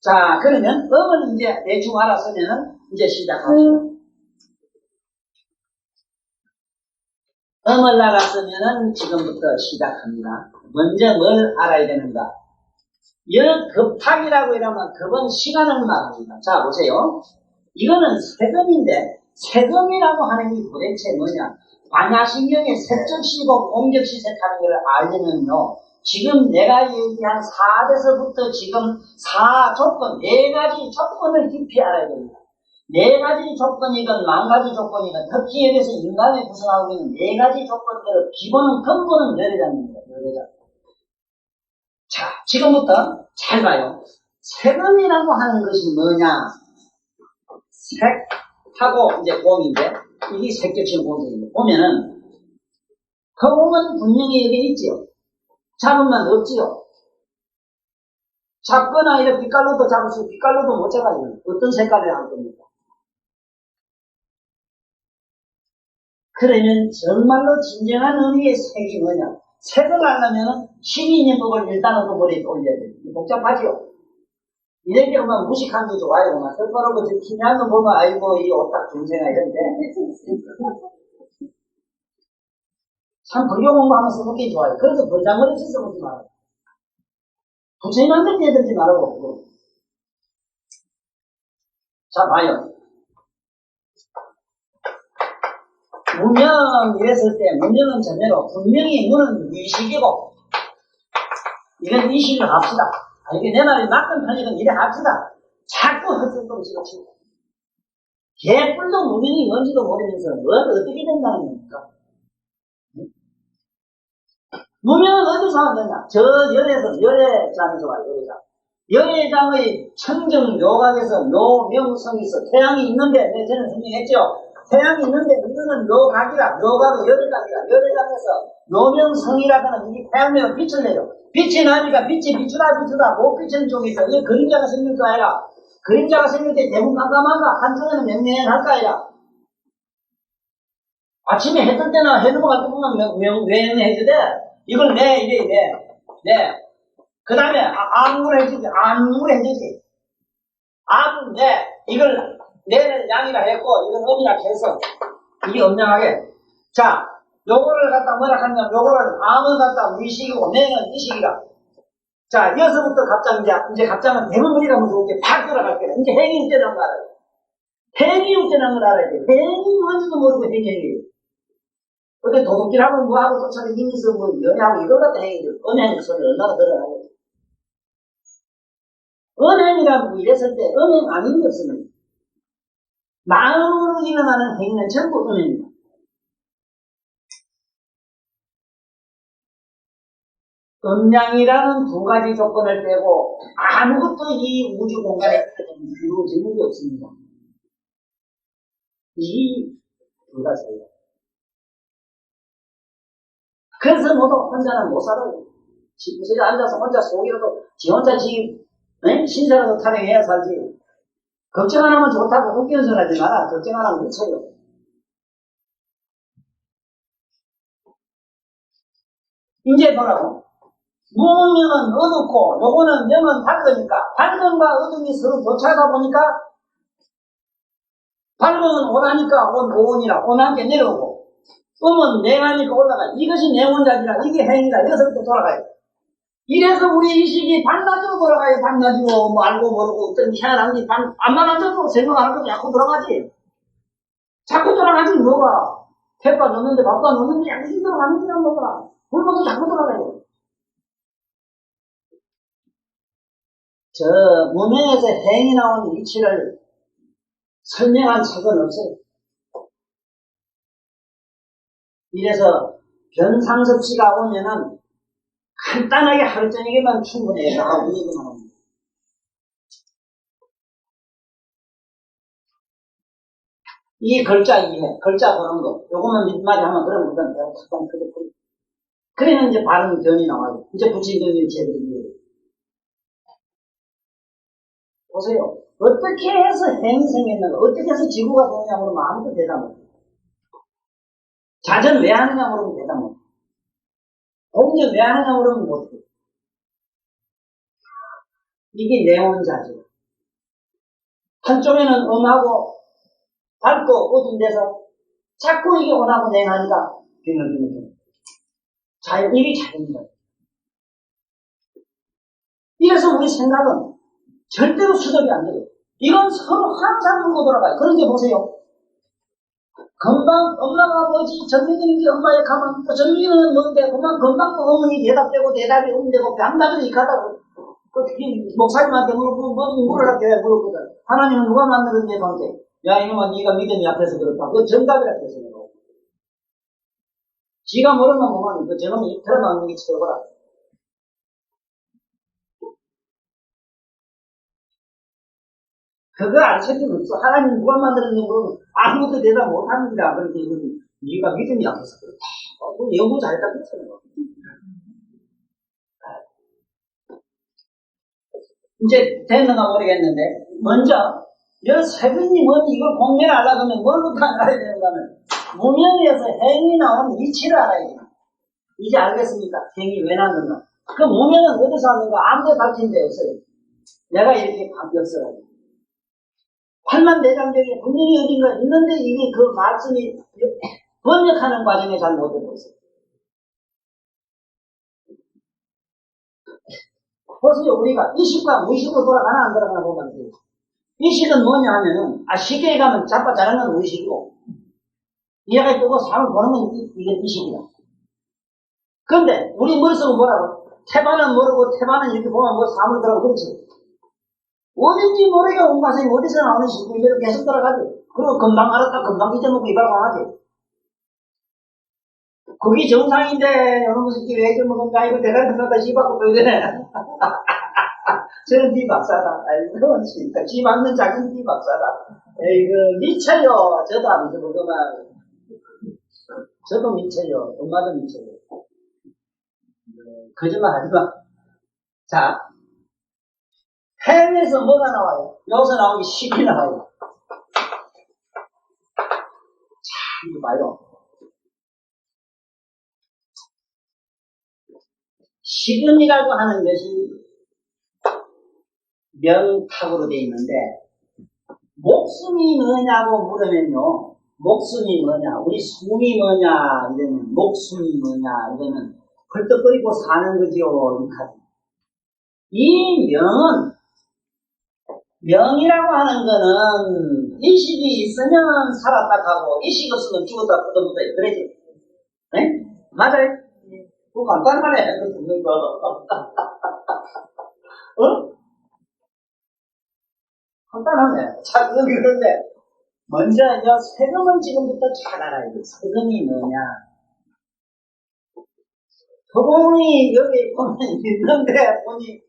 자, 그러면 음을 이제 대충 알았으면 이제 시작합시다. 음을 알았으면 지금부터 시작합니다. 먼저 뭘 알아야 되는가? 급탁이라고 이러면 급은 시간을 말합니다. 자, 보세요. 이거는 세금인데 세금이라고 하는 게 도대체 뭐냐? 반야신경의 색적시고 공격시색하는 걸 알려면요. 지금 내가 얘기한 4대서부터 지금 4조건, 4가지 조건을 깊이 알아야 됩니다. 4가지 조건이건 10가지 조건이건 특히 여기서 인간이 구성하고 있는 4가지 조건들의 기본은 근본은 열애장입니다. 열애장. 자, 지금부터 잘 봐요. 세금이라고 하는 것이 뭐냐? 색하고 이제 공인데 이게 색격신 공인입니다. 보면은 허공은 분명히 여기 있지요. 잡으면 없지요. 잡거나 이렇게 빛깔로도 잡을 수 있고 빛깔로도 못 잡아요. 어떤 색깔을 할 겁니까? 그러면 정말로 진정한 의미의 색이 뭐냐? 색을 하려면 12년법을 일단은 그 머리에 올려야 돼요. 복잡하지요? 이렇게 보면 무식한 게 좋아요. 그만 썰거놓고 지금 키냐는 거 보면 아이고 이 옷딱 중생아 이런데 참 불교 공부하면서 그게 좋아요. 그래서 벌장머리 써보지 말아요. 부처님한테 대들지 말고. 자, 봐요. 무명 이랬을 때 무명은 전제로 분명히 무는 의식이고 이건 의식을 합시다. 이게 내 말이 맞건 틀리건 이래 합시다. 자꾸 헛소리로 집어치고 개뿔도 무명이 뭔지도 모르면서 뭘 어떻게 된다는 겁니까? 무명은 어디서 왔느냐? 저 열애장에서 와요. 열애장의 청정 요각에서 묘명성에서 태양이 있는데 저는 설명했죠. 태양이 있는데 이거는 묘각이라 묘각은 열애장에서 묘명성이라고는 이 태양명은 빛을 내요. 빛이 나니까 빛이 비추다 못 비치는 쪽이 있어. 이 그림자가 생길 거 아니라 그림자가 생길 때 대부분 깜깜한가 한쪽에는 맹맹할 거 아니라 아침에 해 뜰 때나 해 넘어갈 때 보면 맹맹해지대. 이걸 그 다음에 안물 해주지. 이걸 내는 양이라 했고 이건 음이라 해서 이게 음양하게. 자, 요거를 갖다 뭐라 하냐면 요거를 암을 갖다 위식이고 내는 의식이라. 자, 여기서부터 이제 갑자기 대문문이라면 좋게 팍 들어갈게요. 이제 행위 육제라는 걸 알아요. 행위 육제라는 걸 알아야 돼요. 행위 뭔지도 모르고 행위예요. 근데 도둑질하고 뭐하고 도착에 이미서 뭐 연애하고 이걸 갖다 행위죠. 은행 소리 얼마나 들어가요. 은행이라고 이랬을 때 은행 아닌 것은 마음으로 일어나는 행위는 전부 은행입니다. 음양이라는 두 가지 조건을 빼고 아무것도 이 우주 공간에 이루어지는 게 없습니다. 이 두 가지예요. 그래서 모두 혼자는 못 살아요. 집구석에 앉아서 혼자 속이라도 지 혼자 신세라도 타령해야 살지. 걱정 안 하면 좋다고 웃기는 소리 하지 마라. 걱정 안 하면 미쳐요. 이제 보라고. 무명은 어둡고 요거는 명은 밝으니까 밝음과 어둠이 서로 교차하다 보니까 밝음은 온하니까 온이라 온한테 내려오고 음은 냉하니까 올라가. 이것이 냉온자지라 이게 행이라 여기서부터 돌아가요. 이래서 우리 의식이 반나절 돌아가요. 반나절 뭐 알고 모르고 어떤 희한한 게 안만 앉아도 생각 안 하고 자꾸 돌아가지. 자꾸 돌아가지 뭐가. 햇밥 넣는데 밥도 안 넣는데 양식 돌아가는 거야 뭐가. 굶어도 자꾸 돌아가요. 저 무명에서 행이 나온 이치를 설명한 책은 없어요. 이래서 변상섭씨가 오면은 간단하게 하루 저녁에만 충분해요. 이 얘기만 합니다. 이 글자 이해, 글자 보는 거, 요것만 몇 마디 하면 그런 거는 내가 탁 터져버려. 그러면 이제 발음 변이 나와요. 이제 붙임변이 제대로 이해해요. 보세요. 어떻게 해서 행이 생겼는가, 어떻게 해서 지구가 도느냐 물으면 아무도 대답 못해요. 자전 왜 하느냐 물으면 대답 못해요. 공전 왜 하느냐 물으면 못해요. 이게 내원자죠. 한쪽에는 음하고 밝고 어두운 데서 자꾸 이게 온하고 냉하니까 빙글빙글 자연, 이게 자연이다. 이래서 우리 생각은 절대로 수dob이 안 돼요. 이건 서로 항상 물고 돌아가요. 그런데 보세요. 금방 엄마가 뭐지 정민이는 게 엄마의 가만 정민이는 뭔데 금방 또 어머니 대답되고 대답이 없는데고 양다들이 가다고 어떻게 목사님한테 물어보면 뭐든지 물으라고 해 물어보거든. 하나님은 누가 만드는데 본데 야 이놈아 네가 믿음이 약해서 그렇다. 그거 정답이라 해서 내가 지가 모르면 뭐만 그 저놈이 입틀어 나오는 게 쳐버라. 그거 알 책임 없어. 하나님 누가 만드는지 모르면 아무것도 대답 못합니다. 그렇게 네가 믿음이 약해서 그렇다. 그럼 연구 잘했다 그랬잖아요. 이제 됐는가 모르겠는데 먼저 여 세균이 뭔지 이걸 공개를 하려고 하면 뭘부터 알아야 되는가 하면 무명에서 행이 나온 이치를 알아야 돼요. 이제 알겠습니까? 행이 왜 나왔는가? 그 무명은 어디서 왔는가? 아무데 밝힌 데 없어요. 내가 이렇게 역설하죠. 팔만대장경에 분명히 어딘가 있는데 이게 그 말씀이 번역하는 과정에 잘 못되고 있어요. 보세요. 우리가 이식과 무의식으로 돌아가나 안 돌아가나 보면 돼요. 이식은 뭐냐 하면은 쉽게 가면 자빠 자는 건 의식이고 이해가 뜨고 사람을 보는 건 이게 이식이다. 그런데 우리 머릿속은 뭐라고? 태반은 모르고 태반은 이렇게 보면 뭐 사물 들어가고 그렇지. 어딘지 모르게 온 것이 어디서 나오는 식구 이대로 계속 돌아가지. 그리고 금방 알았다 금방 잊어먹고 이발광하지. 그게 정상인데 어느 무슨 왜 잊어먹은가 이거 대가리 들어갔다 씹어갖고 또 이러네. 저는 네 박사다. 아이고 진짜 쥐 맞는 작은 네 박사다. 에이그 미쳐요. 저도 안 잊어먹으면 저도 미쳐요. 엄마도 미쳐요. 거짓말 하지 마. 자, 해외에서 뭐가 나와요? 여기서 나오기 식이 나와요. 자, 이거 봐요. 식음이라고 하는 것이 명탁으로 되어 있는데 목숨이 뭐냐고 물으면요. 목숨이 뭐냐? 우리 숨이 뭐냐? 이러면 목숨이 뭐냐? 이러면 헐떡거리고 사는 거지요. 이 명은 명이라고 하는 거는 의식이 있으면 살았다 하고 의식 없으면 죽었다 끄덕끄덕 그러지. 네? 맞아요? 그거 간단하네. 듣는 거. 어? 간단하네. 자, 그런데 먼저 세금을 지금부터 잘 알아야 돼. 세금이 뭐냐? 허공이 여기 보면 있는데 보니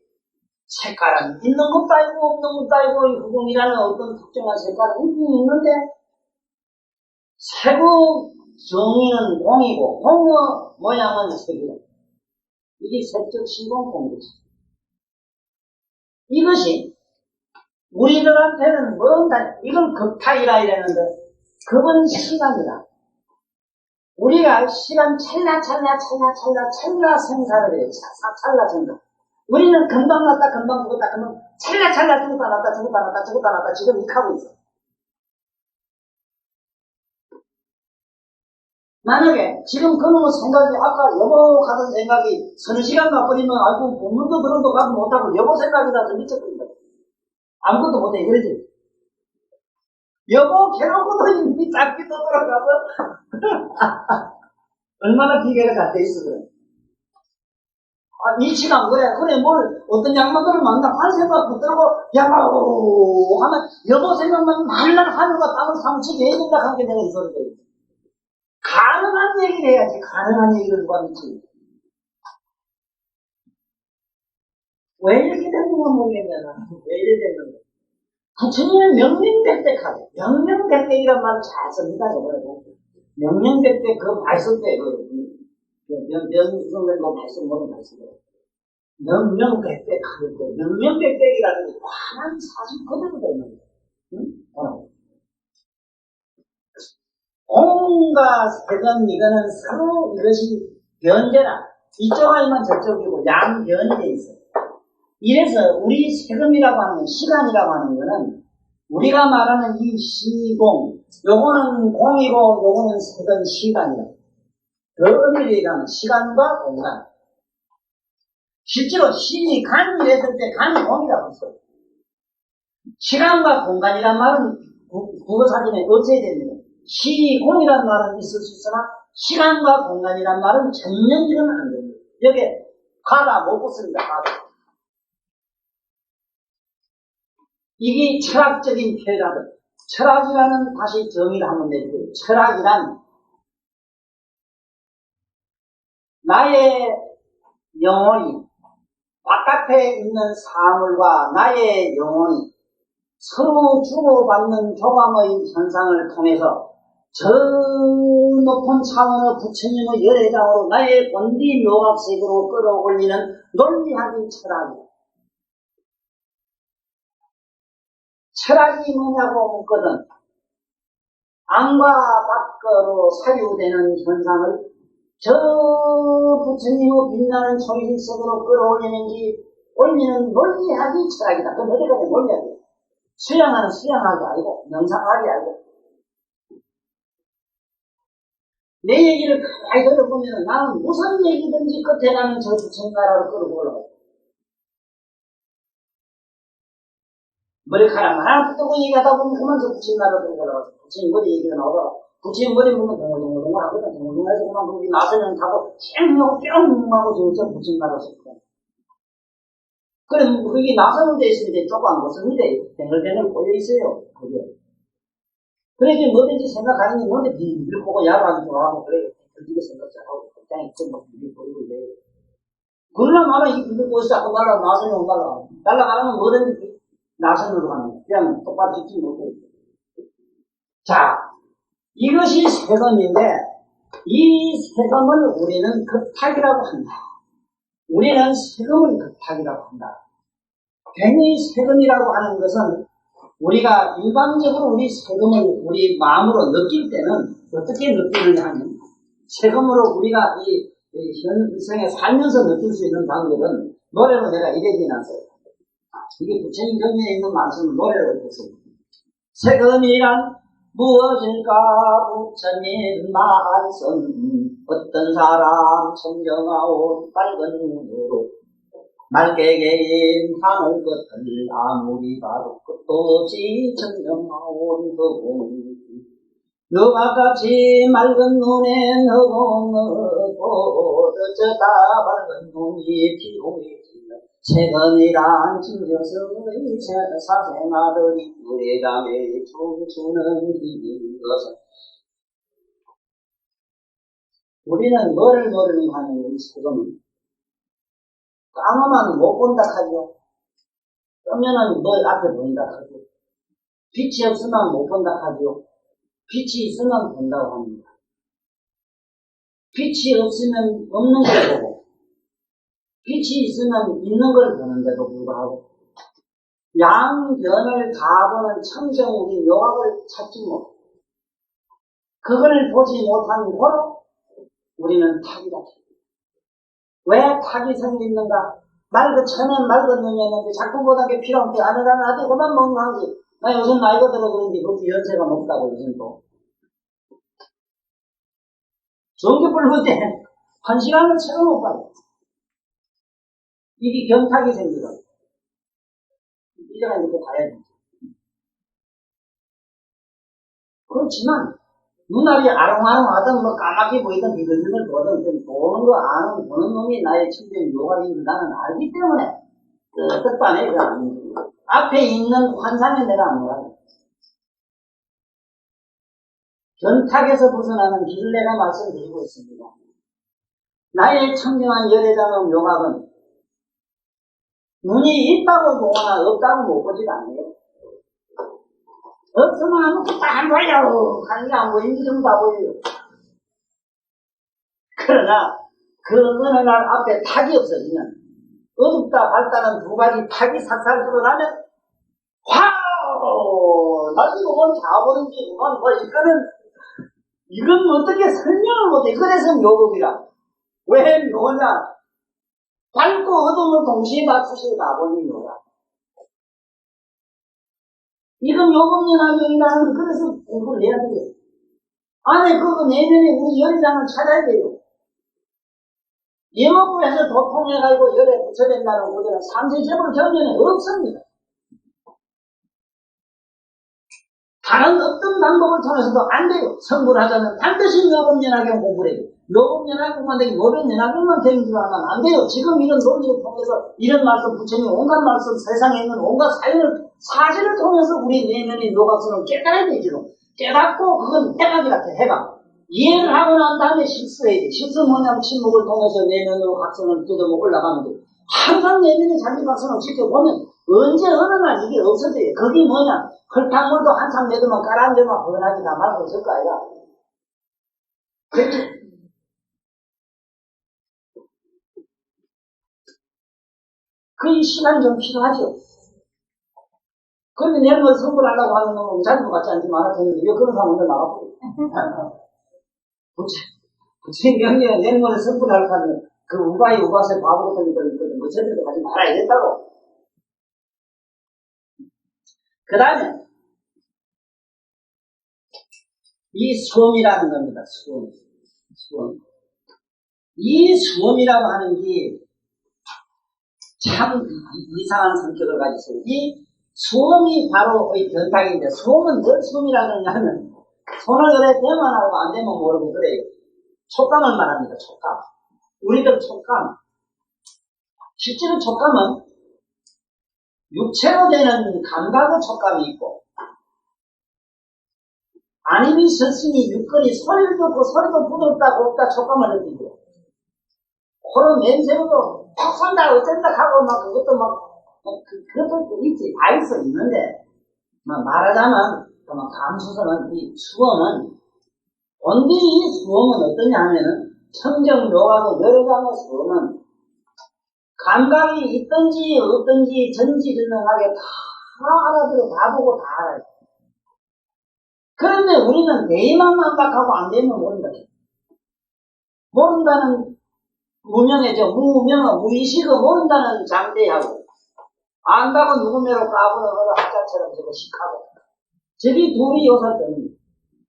색깔은 있는 것도 아니고 없는 것도 아니고 이 허공이라는 어떤 특정한 색깔은 있긴 있는데 정의는 공이고 공의 모양은 색이다. 이게 색적 시공 공이지. 이것이 우리들한테는 뭔가 이걸 급탁이라 이랬는데 급은 시간이다. 우리가 시간 찰나 생사를 해요. 찰나 생사. 우리는 금방 났다 금방 죽었다 금방 찰나 죽었다 났다 지금 이렇게 하고 있어. 만약에 지금 그놈의 생각이 아까 여보 가던 생각이 서너 시간 가버리면 아이고 본문도 들어도 가도 못하고 여보 생각이 나서 미쳐버린다. 아무것도 못해 그러지. 여보 걔놓고도 이미 짧게 떠들어가서 얼마나 기계가 잘 돼 있어 그래. 이 시간 그래 뭘 어떤 양반들을 만나 한 생각 붙들고 야마오 하면 여보 생각만 말랑 하늘과 땅을 사무치게 해야 된다 하는 게 내가 이 소리가 있어. 가능한 얘기를 해야지. 가능한 얘기를 누가 믿지. 왜 이렇게 됐는가 모르겠냐. 왜 이렇게 됐는가. 부처님은 명명백백하고 명명백백이란 말을 잘 씁니다. 명명백백 그 말씀 때 명성된 말씀 뭐는 말씀이에요. 명명백백하고 명명백백이라는 게 환한 사실 그대로 되는 거예요. 응? 공과 색은 이거는 서로 이것이 변제라. 이쪽 아니면 저쪽이고 양변이 돼 있어요. 이래서 우리 세금이라고 하는 시간이라고 하는 거는 우리가 말하는 이 시공, 요거는 공이고 요거는 색은 시간이다. 그 의미를 얘기하면 시간과 공간. 실제로 신이 간이랬을 때 간이 공이라고 했어요. 시간과 공간이란 말은 국어사전에 없애야 됩니다. 시공이란 말은 있을 수 있으나 시간과 공간이란 말은 전면지는 안 됩니다. 여기에 가다 못 붙습니다. 가다. 이게 철학적인 표현이라든 철학이라는 다시 정의를 한번 내리고요. 철학이란 나의 영혼이 바깥에 있는 사물과 나의 영혼이 서로 주고받는 교감의 현상을 통해서 저 높은 차원의 부처님의 열애장으로 나의 본디 묘각색으로 끌어올리는 논리학의 철학이다. 철학이 뭐냐고 묻거든 안과 밖으로 사유되는 현상을 저 부처님의 빛나는 초리색으로 끌어올리는지 올리는 논리학이 철학이다. 그건 어디까지 논리학이야. 수양하는 수양학이 아니고 명상학이 아니고 내 얘기를 가만히 들어보면 나는 무슨 얘기든지 끝에 가면 저 부처님 나라로 끌고 올라가요. 머리카락 하나 붙들고 얘기하다 보면 그만 저 부처님 나라로 끌고 올라가서 부처님 머리 얘기가 나오다가 부처님 머리 보면 동글동글 하거든. 동글동글해서 그만 거기 나서는 가고 쨍하고 뿅하고 저 부처님 나라로 끌고 그럼 거기 나서는 데 있으면 이제 조그만 것은 밑에 뱅글뱅글 꼬여있어요. 그게. 그러니까 뭐든지 생각하는 게 뭔데 비밀 보고 야구하기 좋아하고 그래. 그렇게 생각하고 굉장히 막 비밀 보이고 이래요. 그러나 말아 이 비밀 보여서 자꾸 나서는 못 날아가. 날아가면 뭐든지 나선으로 가는 거야. 그냥 똑바로 찍지 못해. 자, 이것이 세금인데 이 세금을 우리는 급탁이라고 한다. 우리는 세금을 급탁이라고 한다. 괜히 세금이라고 하는 것은 우리가 일반적으로 우리 세금을 우리 마음으로 느낄 때는 어떻게 느끼느냐 하면 세금으로 우리가 이 현생에 살면서 느낄 수 있는 방법은 노래로 내가 이래 지났어요. 이게 부처님 경전에 있는 말씀을 노래로 했어요. 세금이란 무엇일까 부처님 말씀 어떤 사람 청정하온 밝은 눈으로 맑게 개인 하늘 끝을 아무리 봐도 끝도 없이 청정하온 허공 너와 같이 맑은 눈에 허공을 어쩌다 밝은 눈이 피고있지만 세금이란 진저성의 사생아들이 노래장에 춤추는 길인 것은 우리는 뭐를 노래는 하는 이 세금은 까마만 못 본다 하죠. 뜨면은 너 앞에 보인다 하죠. 빛이 없으면 못 본다 하죠. 빛이 있으면 본다고 합니다. 빛이 없으면 없는 걸 보고, 빛이 있으면 있는 걸 보는데도 불구하고, 양변을 다 보는 청정 우리 묘학을 찾지 못, 그걸 보지 못한 고로 우리는 탁이다. 왜 탁이 생기는가? 맑은 처음엔 맑은 눈이었는데 자꾸 보다 게 필요 없게 하늘하는 아들 그만 멍하지. 나 요즘 나이가 들어 그런지 그것도 연세가 높다고 요즘 또. 전기불 볼 때 한 시간을 채워 못 봐요. 이게 경탁이 생기거든. 이제가 이렇게 봐야지. 그렇지만 눈알이 아롱아롱하든 뭐 까맣게 보이든 비글비글 보든 보는 거 아는 보는 놈이 나의 천재 묘각인 나는 알기 때문에 그 뜻반에 그 안 앞에 있는 환상에 내가 안 몰라요. 견탁에서 벗어나는 길을 내가 말씀드리고 있습니다. 나의 청정한 열애자는 묘각은 눈이 있다고 보거나 없다고 못 보지도 않아요. 없으면 아무것도 안 보여. 하는 게 안 보이는 게 전부 다 보여요. 그러나 그 어느 날 앞에 탁이 없어지면 어둡다 밝다는 두 가지 탁이 삭삭 드러나면 와우! 나 이거 뭘 잡아보는지 뭐 이건 어떻게 설명을 못해. 그래서 묘법이라. 왜 묘냐? 밝고 어둠을 동시에 맞추시고 나보니 묘라. 이건 요법연화경이라는 그래서 공부를 해야 돼요. 안에 그거 내면에 우리 열장을 찾아야 돼요. 예목부에서 도통해가지고 열에 붙여낸다는 고대는 삼세제불 경전에 없습니다. 다른 어떤 방법을 통해서도 안 돼요. 성불을 하자면 반드시 묘법연화경 공부를 해요. 묘법연화경만 되기 묘법연화경만 되는 줄 알면 안 돼요. 지금 이런 논리를 통해서 이런 말씀 부처님 온갖 말씀 세상에 있는 온갖 사실을 통해서 우리 내면의 묘각성을 깨달아야 되죠. 깨닫고 그건 해각이라 해. 해각. 이해를 하고 난 다음에 실수해야 돼. 실수 뭐냐면 침묵을 통해서 내면으로 각성을 뜯어먹고 올라가면 돼. 항상 내면의 자기 각성을 지켜보면 언제 어느 날 이게 없어져요. 그게 뭐냐? 흙탕물도 한참 내두면 깔아앉으면 뻔하게 다 말고 있을 거 아니야. 그렇지? 그 시간이 좀 필요하죠. 그런데 내일 뭐 선물하려고 하는 놈은 자기도 같지 않지만 알았겠는데 왜 그런 사람 먼저 나가버려. 부처님 명령에 내일 뭐 선물하려고 하면 그 우바세 바보 같은 것들이 있거든. 뭐 저들도 가지 말아야겠다고. 그 다음에 이 수험이라는 겁니다. 수험. 이 수험이라고 하는 게 참 이상한 성격을 가지고 있어요. 이 수험이 바로 견탁인데 수험은 뭘 수험이라고 하냐면 손을 그래 대만 알고 안 되면 모르고 그래요. 촉감을 말합니다. 촉감. 우리들 촉감. 실제로 촉감은 육체로 되는 감각의 촉감이 있고 아니면 스승이 육건이 소리를 듣고 소리도 부드럽다 곱다 촉감을 느끼고 코로 냄새로도 팍 산다 어쩐다 하고 막 그것도 그것도 있지 다 있어 있는데 말하자면 감수성은 이 수험은 온전히 이 수험은 어떠냐 하면은 청정 묘하고 여러 가지 수험은 감각이 있든지 없든지 전지전능하게 다 알아들어 다 보고 다 알아요. 그런데 우리는 내만 만박하고 안 되면 모른다. 모른다는 무명이죠. 무의식을 모른다는 장대하고 안다고 누구매로 까부는 어느 학자처럼 저거 식하고 저기 둘이 요살더니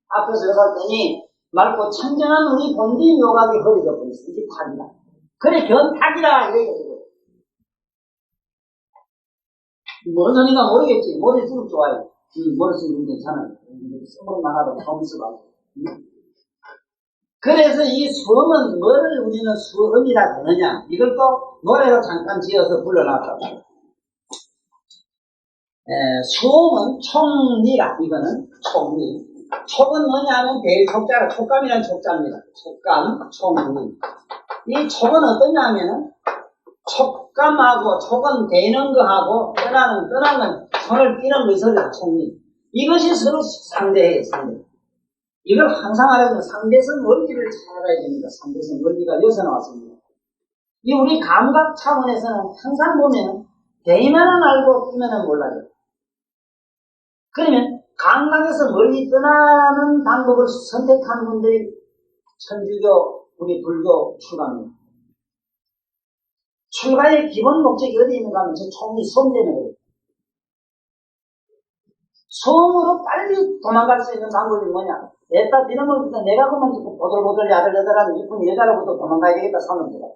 앞에서 요살더니 맑고 청정한 우리 본디 묘각이 흐려져 버렸어. 이게 탁이다. 그래 견탁이다 이래요. 뭔 소리가 모르겠지. 머리 쓰면 좋아요. 머리 쓰면 괜찮아요. 쓰면 하나도 처음 쓰고. 그래서 이 수험은 뭐를 우리는 수험이라 하느냐. 이걸 또 노래로 잠깐 지어서 불러놨다. 수험은 총리라. 이거는 총리. 촉은 뭐냐면 대촉자라. 촉감이란 촉자입니다. 촉감, 총리. 이 촉은 어떠냐면은 촉감하고 촉은 되는 거하고 떠나는 건, 손을 삐는 거, 이 소리가 총리. 이것이 서로 상대해요, 상대. 이걸 항상 알아야 돼요. 상대성 원리를 찾아가야 됩니다. 상대성 원리가 여기서 나왔습니다. 이 우리 감각 차원에서는 항상 보면 대의만은 알고 뛰면은 몰라요. 그러면 감각에서 멀리 떠나는 방법을 선택하는 분들이 천주교, 우리 불교 출가입니다. 출가의 기본 목적이 어디 있는가 하면 저 총리 소음 때문에 그래요. 소음으로 빨리 도망갈 수 있는 방법이 뭐냐? 내가 비놈을 내가 그만 보들보들 야들야들한 이쁜 여자로부터 도망가야 되겠다 사는 거다.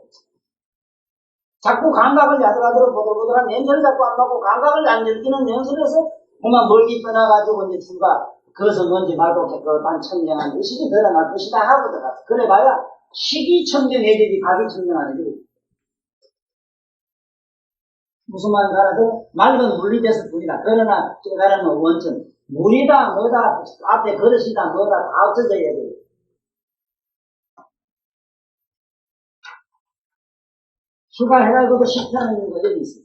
자꾸 감각을 야들야들 보들보들한 냄새를 자꾸 안 맡고 감각을 안 느끼는 연습에서 그만 멀리 떠나가지고 이제 출가 그것은 뭔지 말고 깨끗한 청정한 의식이 드러날 것이다 하고 들어갔어. 그래봐야 식이 청정해지지 각이 청정 안 해지고. 무슨 말인지 알아도 맑은 물리돼서 불이다. 그러나 깨달으면 원천. 물이다 뭐다 앞에 그릇이다 뭐다 다 없어져야 돼요. 출가해가지고 실천하는 거 여기 있어요.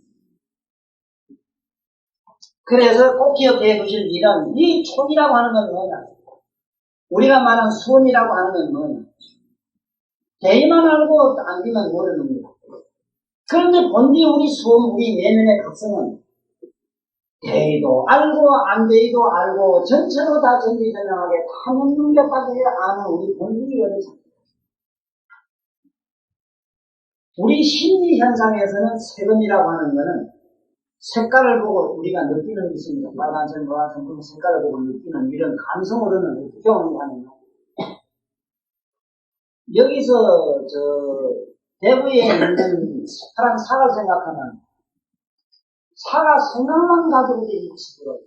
그래서 꼭 기억해 두실 일은 이 촉이라고 하는 건 뭐냐? 우리가 말하는 수원이라고 하는 건 뭐냐? 대의만 알고 안 되면 모르는 겁니다. 그런데 본디 우리 수원, 우리 내면의 각성은 대의도 알고 안 대의도 알고 전체로 다 전지전능하게 탐욕능력까지 아는 우리 본디의 열애상. 우리 심리 현상에서는 세금이라고 하는 것은 색깔을 보고 우리가 느끼는 게 있습니다. 빨간색, 노란색, 그 색깔을 보고 느끼는 이런 감성으로는 경험을 하는 거. 여기서 대구에 있는 사람 사가 생각하면 사가 생각만 가지고도 이익이 들어요.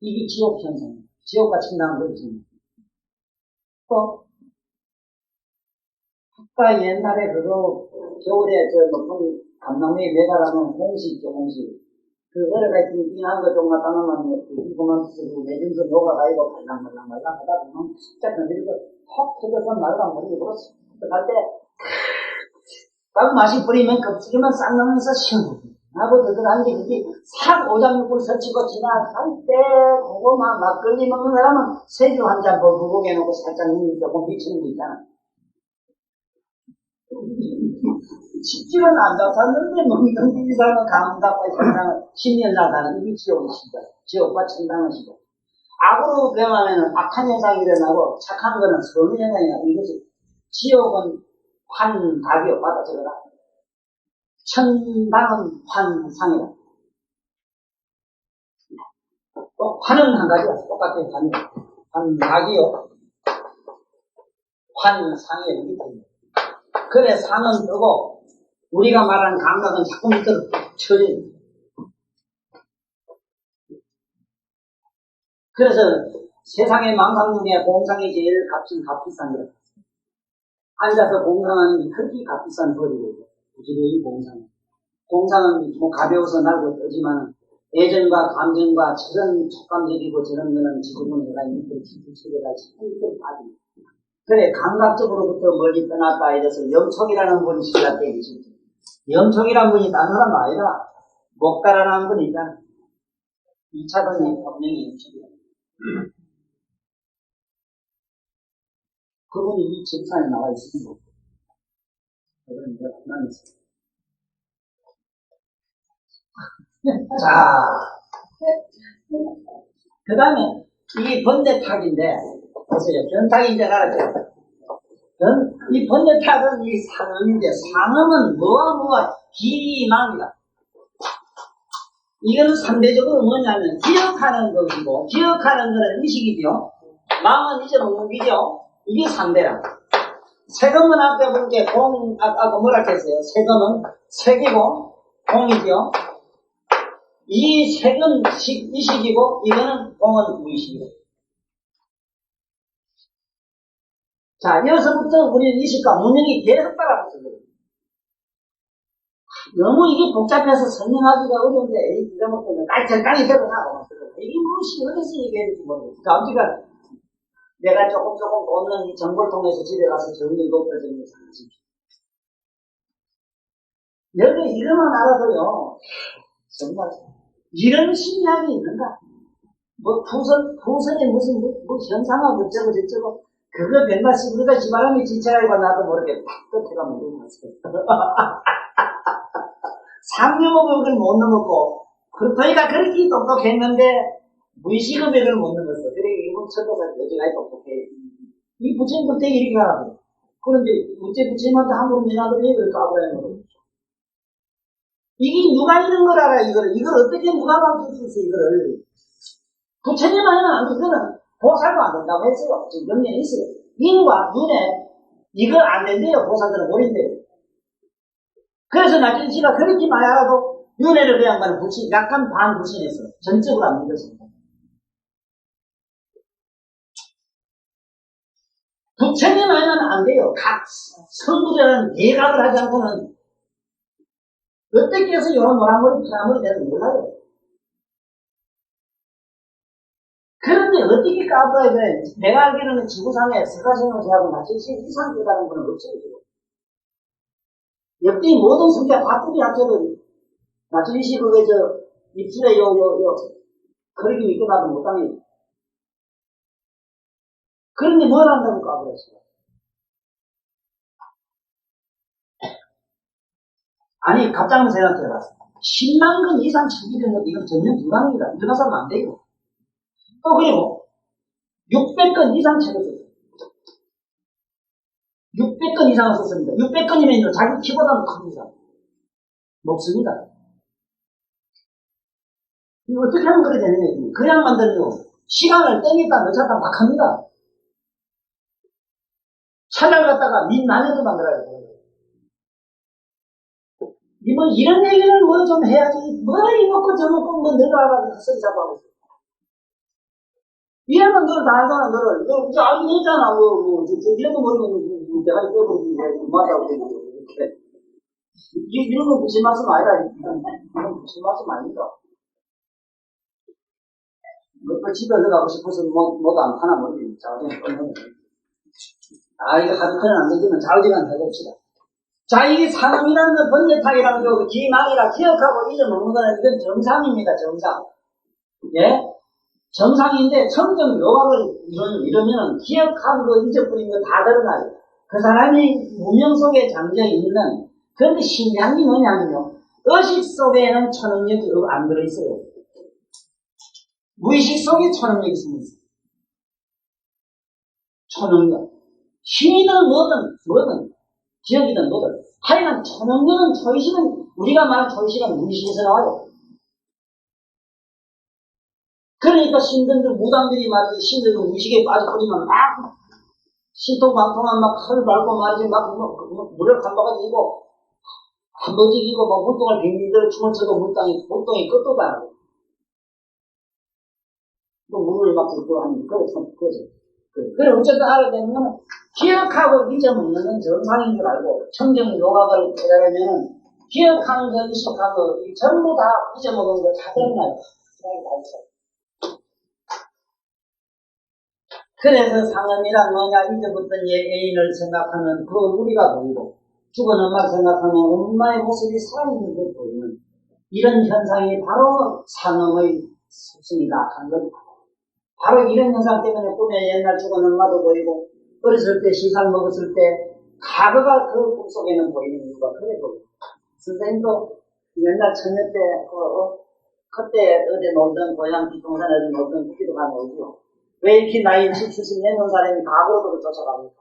이게 지옥 현상. 지옥과 천당은 그렇습니다. 또 아까 옛날에 그거 겨울에 높은 감나무에 매달아놓은 홍시 있죠, 홍시. 그 어려가 띵띵한 거 좀 갖다 놓으면 이거만 쓰고 매진서 녹아가지고 말랑말랑 하다 보면 진짜 그들이고 톡 터져서 말랑말랑이 불었어. 그럴 때 딱 맛이 뿌리면 껍질만 싹 넣으면서 시원해. 하고 들어간 게 그게 싹 오장육부를 서치고 지나갈 때 그거 막 막걸리 먹는 사람은 세주 한 잔 벌구고 해놓고 살짝 눈이 조금 비치는 거 있잖아. 집집은 안 잡았는데 먹는 이 사람은 감각과 현상을 10년 나가는 이게 지옥이시죠. 지옥과 천당은 시죠. 악으로 변하면 악한 현상이 일어나고 착한 거는 선의 현상이 나고 이것이 지옥은 환갑이요. 받아 적어라. 천당은 환상이다. 또 환은 한 가지야. 똑같은 환각이요. 환상이요. 이게 됩니다. 그래 상은 뜨고 우리가 말하는 감각은 자꾸 밑으로 쳐져요. 그래서 세상의 망상 중에 공상이 제일 값비싼 거예요. 앉아서 공상하는 게 크게 값비싼 벌이거든요. 부지런히 공상. 공상은 뭐 가벼워서 날고 뜨지만 애정과 감정과 저런 촉감적이고 저런 거는 지금은 내가 밑으로 쳐져가 자꾸 밑으로 빠집니다. 그래 감각적으로부터 멀리 떠났다 이래서 염촉이라는 분이 시작되어 계십니다. 염촉이라는 분이 다른 사람 아니라 목가라는 분이 있잖아. 2차선이 분명히 염촉이다. 그분이 이 책상에 나와 있습니다. 그분은 내가 만났어요. 자, 그 다음에 이게 번뇌탁인데 보세요. 변탁이 이제 알았죠. 이 번뇌탁은 이 상음인데 상음은 뭐와 기망이다. 이거는 상대적으로 뭐냐면 기억하는 것이고 기억하는 것은 의식이죠. 마음은 잊어먹는 기죠. 이게 상대라. 세금은 아까 볼게 아까 뭐라 했어요? 세금은 색이고 공이죠. 이 색은 의식이고 이거는 공은 무의식이다. 자, 여기서부터 우리는 의식과 문명이 계속 따라붙어요. 너무 이게 복잡해서 설명하기가 어려운데, 이런 것들은 적당히 드러나고, 이게 무엇이 어디서 얘기해야 될지 모르겠어요. 그러니까 내가 조금 얻는 이 정보를 통해서 집에 가서 정리를 높여주는 상식이죠. 여기 이름만 알아도요, 정말, 이런 심리학이 있는가? 풍선에 무슨, 현상하고 어쩌고 저쩌고, 그거 된다시, 그러다 지바람이 지쳐가지고 나도 모르게 탁 끝에가면 이러는 거지. 상류업을 못 넘었고, 그러니까 그렇게 똑똑했는데, 무의식업을 못 넘었어. 그래, 일본 철도가 여전히 똑똑해. 이 부처님 되게 이렇게 하라고. 그런데, 어째 부처님한테 함부로 미나도 왜 그렇게 까불어요? 이게 누가 이런 걸 알아, 이걸 어떻게 누가 바뀔 수 있어, 이거를. 부처님 아니면 안 돼. 이거는 보살도 안 된다고 했어요. 지금 명령이 있어요. 인과 눈에, 이거 안 된대요. 보살들은 모른대요. 그래서 나중에 씨가 그렇게 많이 알아도, 윤회를 그 양반은 약간 반불신했어. 전적으로 안 믿었습니다. 부처님 아니면 안 돼요. 각 성부들은 대각을 하지 않고는 어떻게 해서 이런 노란머리, 파란머리 되는 몰라요. 그런데 어떻게 까불어야 돼? 내가 알기로는 지구상에 스가생명체하고 나치시 이상 되다는 건 없어요. 역대 모든 성격 다 뿌리 합쳐도 나치시 그게 입술에 그렇게 믿겨놔도 못당해요. 그런데 뭘 한다고 까불었어요? 아니, 갑자기 생각해봐. 10만 건 이상 챙기는 것, 이건 전면 불가능이다. 일어나서는 안 돼요. 또 그리고 600건 이상 챙겼어요. 600건 이상을 썼습니다. 600건이면 자기 키보다는 큽니다. 높습니다. 이거 어떻게 하면 그래 되는 거예요? 그냥 만들면 시간을 땡겼다 넣쳤다 막 합니다. 차를 갖다가 민난에도 만들어야 돼요. 이런 얘기를 뭐 좀 해야지. 이먹고 저먹고 내가 쓰기 잡아보고. 이러면 널 다 알잖아, 너를. 너 이제 알긴 했잖아. 이래도 모르면 내가 이거 맞다고 이렇게. 이런 건 무슨 말씀 아니다. 이건 무슨 말씀 아닙니다. 집에 들어가고 싶어서 뭐도 안 파나 모르겠네. 자우지간 끊어내. 이거 하도 큰일 안 되지만 자우지간 해봅시다. 자, 이게 상음이라는 건 번뇌탁이라는 거, 기망이라 기억하고 잊어먹는 거는 이건 정상입니다, 정상. 예? 정상인데, 청정 요각을 이러면은 기억하는 거, 잊어버린 거 다 드러나요. 그 사람이 문명 속에 잠겨 있는, 그런데 신기한 게 뭐냐면요. 의식 속에는 초능력이 안 들어있어요. 무의식 속에 초능력이 있습니다. 초능력. 힘이든 뭐든, 기억이든 뭐든. 하여간 초능력은 초의식은, 우리가 말하는 초의식은 무의식에서 나와요. 그러니까 신들들, 무당들이 말이지, 신들들 무의식에 빠져버리면 막, 신통방통한 막 칼을 밟고 말이지, 물을 감바가지고, 한번지기고, 물동을 빙빙대로 춤을 춰도 물동이 끝도 가고. 또 물을 막 불고 하는, 그래, 어쨌든 알아야 되는 건, 기억하고 잊어먹는 건 정상인 줄 알고, 청정 요각을 깨달으면, 기억하는 거, 의식하고, 전부 다 잊어먹은 거 다 드러나요. 그래서 상음이란 뭐냐, 잊어버렸던 애인을 생각하면 그 얼굴이가 보이고, 죽은 엄마를 생각하면 엄마의 모습이 살아있는 것 보이는, 이런 현상이 바로 상음의 속성이다 하는 겁니다. 바로 이런 현상 때문에 꿈에 옛날 죽은 엄마도 보이고, 어렸을 때 시상 먹었을 때 과거가 그 꿈속에는 보이는 이유가 그래 보입니다. 선생님도 옛날 처녀 때 그때 어디 놀던 고향 뒷동산에 어디 놀던 그기도 가면 오지요. 왜 이렇게 나이 60, 70 넘은 사람이 과거로 쫓아갑니까?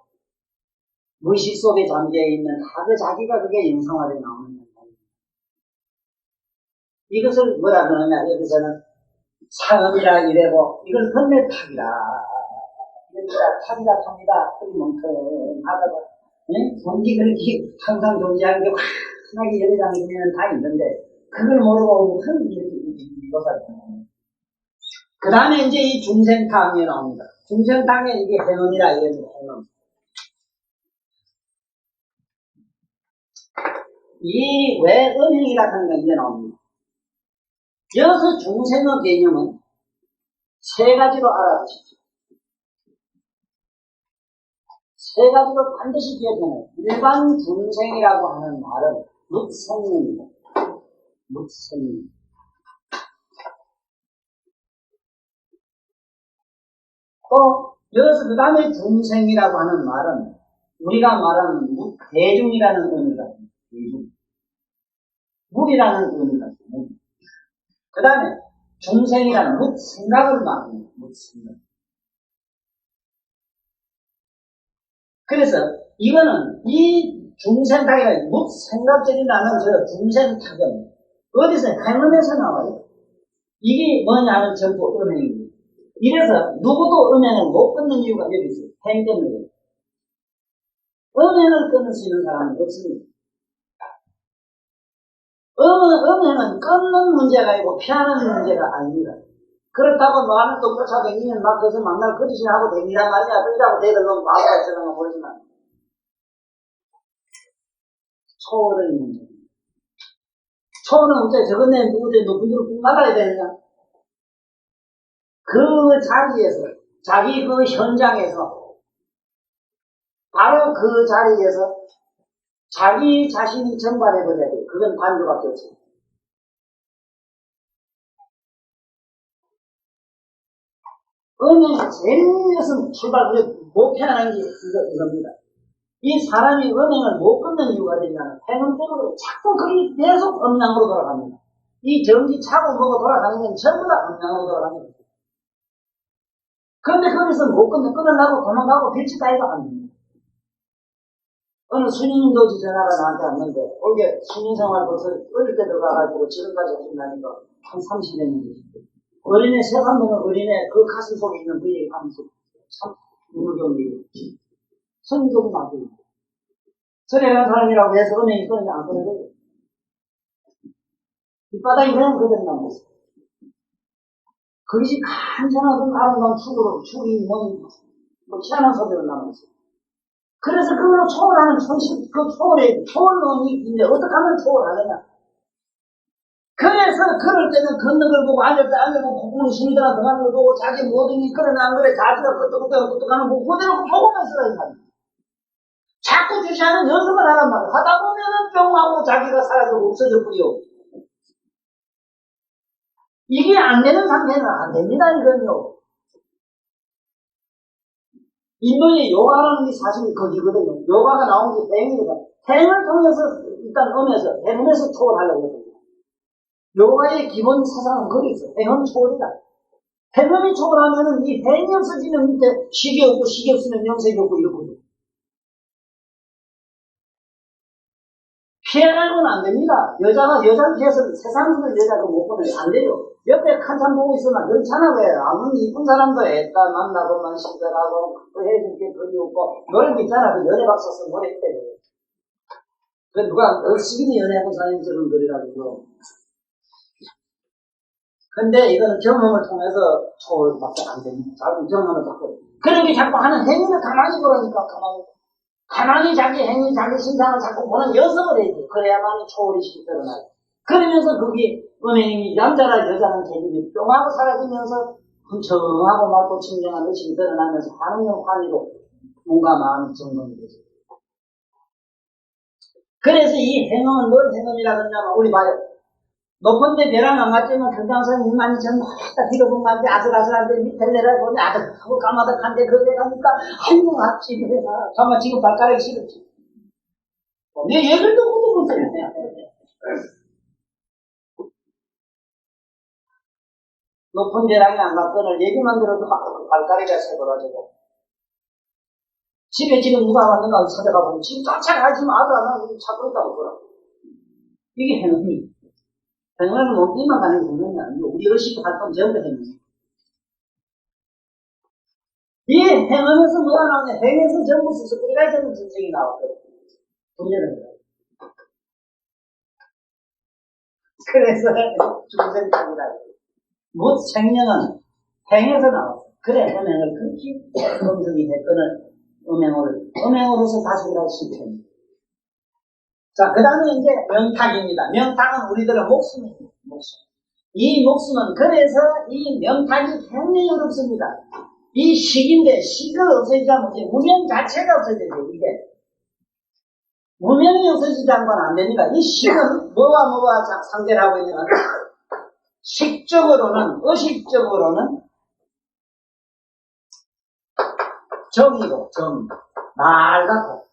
무의식 속에 잠겨있는 과거 자기가 그게 영상화되어 나오는 거예요. 이것을 뭐라 그러냐, 여기서는 상음이라 이래고, 이걸 번뇌탁이라. 탁이라 탑니다. 그리 멍청하다고. 본기 그렇게 항상 존재하는 게 환하게 열리장이면 다 있는데, 그걸 모르고 이렇게 살잖아요. 그 다음에 이제 이 중생탕이 나옵니다. 중생탕에 이게 행음이라 이거죠, 행음. 이 왜 음행이라 하는 건 이제 나옵니다. 여기서 중생의 개념은 세 가지로 알아두십시오. 세 가지로 반드시 기억해내요. 일반 중생이라고 하는 말은 묻생입니다. 묻생. 또 여기서 그 다음에 중생이라고 하는 말은 우리가 말하는 대중이라는 의미가 대중. 물이라는 의미가 물. 그 다음에 중생이라는 생각을 말합니다. 생각. 그래서 이거는 이 중생탁이라 생각적이라는 저 중생탁은 어디서 행음에서 나와요. 이게 뭐냐면 전부 음행입니다. 이래서 누구도 음행을 못 끊는 이유가 여기 있어요. 행 때문에. 음행을 끊을 수 있는 사람은 없습니다. 음행은 끊는 문제가 아니고 피하는 문제가 아닙니다. 그렇다고 나는 또 쫓아다니면 막 그것을 만날 거짓이 하고 다니란 말이야. 그러라고 대들 놈 마음에 있어는 건 모르지만. 초월의 문제. 초월은 어째 저건네 누구들 높은 데로 꼭 나가야 되느냐? 그 자리에서, 자기 그 현장에서, 바로 그 자리에서 자기 자신이 전반해버려야 돼요. 그건 관조밖에 없어요. 음행이 제일 출발, 못 피하는 게 이겁니다. 이 사람이 음행을 못 끊는 이유가 되냐면 행음 때문에 자꾸 그게 계속 음양으로 돌아갑니다. 이 전기 차고 뭐고 돌아가는 건 전부 다 음양으로 돌아갑니다. 그런데 거기서 못 끊으려고 도망가고 빌치 따위가 안 됩니다. 어느 순인도지 전화가 나한테 왔는데 올게 순인생활 벌써 어릴 때 들어가가지고 지금까지 하신다니까 한 30년 됐어요. 어린애 세상 보면 어린애 그 가슴 속에 있는 그 얘기 하면서 참 눈물 좋은 얘기. 성적은 나쁘고 설레는 사람이라고 해서 은행이 끊는지 안 끊어져요. 뒷바닥이 그냥 그대로 남았어요. 그것이 간절하고 아름다운 축이 뭐 희한한 소리로 남았어요. 그래서 그걸로 초월하는 그 초월론이 있는데 어떻게 하면 초월하느냐. 그래서 그럴 때는 걷는 걸 보고 앉을 때 앉을 보고 구멍이 숨이 들어가 들어가는 걸 보고 자기 모든 게 그러나 안 그래 자기가 끄떡끄떡하는 거 그대로 보고만 쓰라는 말이야. 자꾸 주시하는 연습을 하란 말이야. 하다 보면은 뿅하고 자기가 사라지고 없어질 뿐이요. 이게 안 되는 상태는 안 됩니다, 이건요. 인도의 요가라는 게 사실 거기거든요. 요가가 나온 게 행위거든요. 행을 통해서 일단 행에서 초월하려고 해요. 요가의 기본 사상은 거기 있어요. 행은 초월이다. 행음이 초월하면은 이 행이 없어지면 밑에 식이 없고 식이 없으면 명색이 없고 이렇거든요. 피해가고는 안 됩니다. 여자를 피해서 세상에서 여자가 못 보내요. 안 돼요. 옆에 한참 보고 있으면 그렇잖아. 왜? 아무리 이쁜 사람도 애따 만나고만 시들하고 그 해줄 게 그리 없고 노래도 있잖아. 그 연애 박사서 노래 했대요. 그 누가 얼씨기도 연애하고 사는 저런 글이라고. 근데 이거는 경험을 통해서 초월밖에 안 됩니다. 자꾸 경험을 자꾸. 그런 게 자꾸 하는 행위를 가만히 보라니까 가만히 자기 행위, 자기 신상을 자꾸 보는 연습을 해야 돼. 그래야만 초월의식이 드러나요. 그러면서 그게 은행이 남자라 여자는 개념이 뿅하고 사라지면서 훔청하고 맑고清정한 의식이 드러나면서 반응형 환희로 뭔가 마음이 정돈이 되죠. 그래서 이 행음은 뭔 행음이라 그러냐면 우리 봐요. 높은 데 벼랑 안 갔지만 경장선 12,000 딱 뒤로본 건데 아슬아슬한데 밑에 내려보니 아득하고 까마득한데 그게 가니까 아이고 앞집에 정말 지금 발가락이 시렵지. 내 얘기를 듣고도 못해요. 높은 벼랑이 안 갔거늘 얘기만 들어도 발가락이 새돌아지고 집에 지금 누가 왔는가 찾아가보면 집 쫓아가지만 아들 안 하고 찾고 있다고 그러더라고. 이게 행음이에요. 행음은 몸띠만 가는 행음이 아니고 우리 의식이 활동 전부 행음이에요. 이 행음에서 뭐가 나오냐? 행에서 전부 수수께끼가 전부 진정이 나왔거든요. 분열을 해요. 그래서 중생탁이라 해요. 못 생명은 행에서 나왔어요. 그래 음행을 끊기 음성이 됐거늘 음행으로서 다스리라 실패입니다. 자, 그 다음에 이제 명탁입니다. 명탁은 우리들의 목숨입니다. 목숨. 이 목숨은 그래서 이 명탁이 굉장히 어렵습니다. 이 식인데 식을 없애지자면 무명 자체가 없어져요. 이게 무명이 없어지지 않고는 안 됩니다. 이 식은 뭐와 상대를 하고 있냐면 식적으로는 의식적으로는 정이고, 정. 말 같고.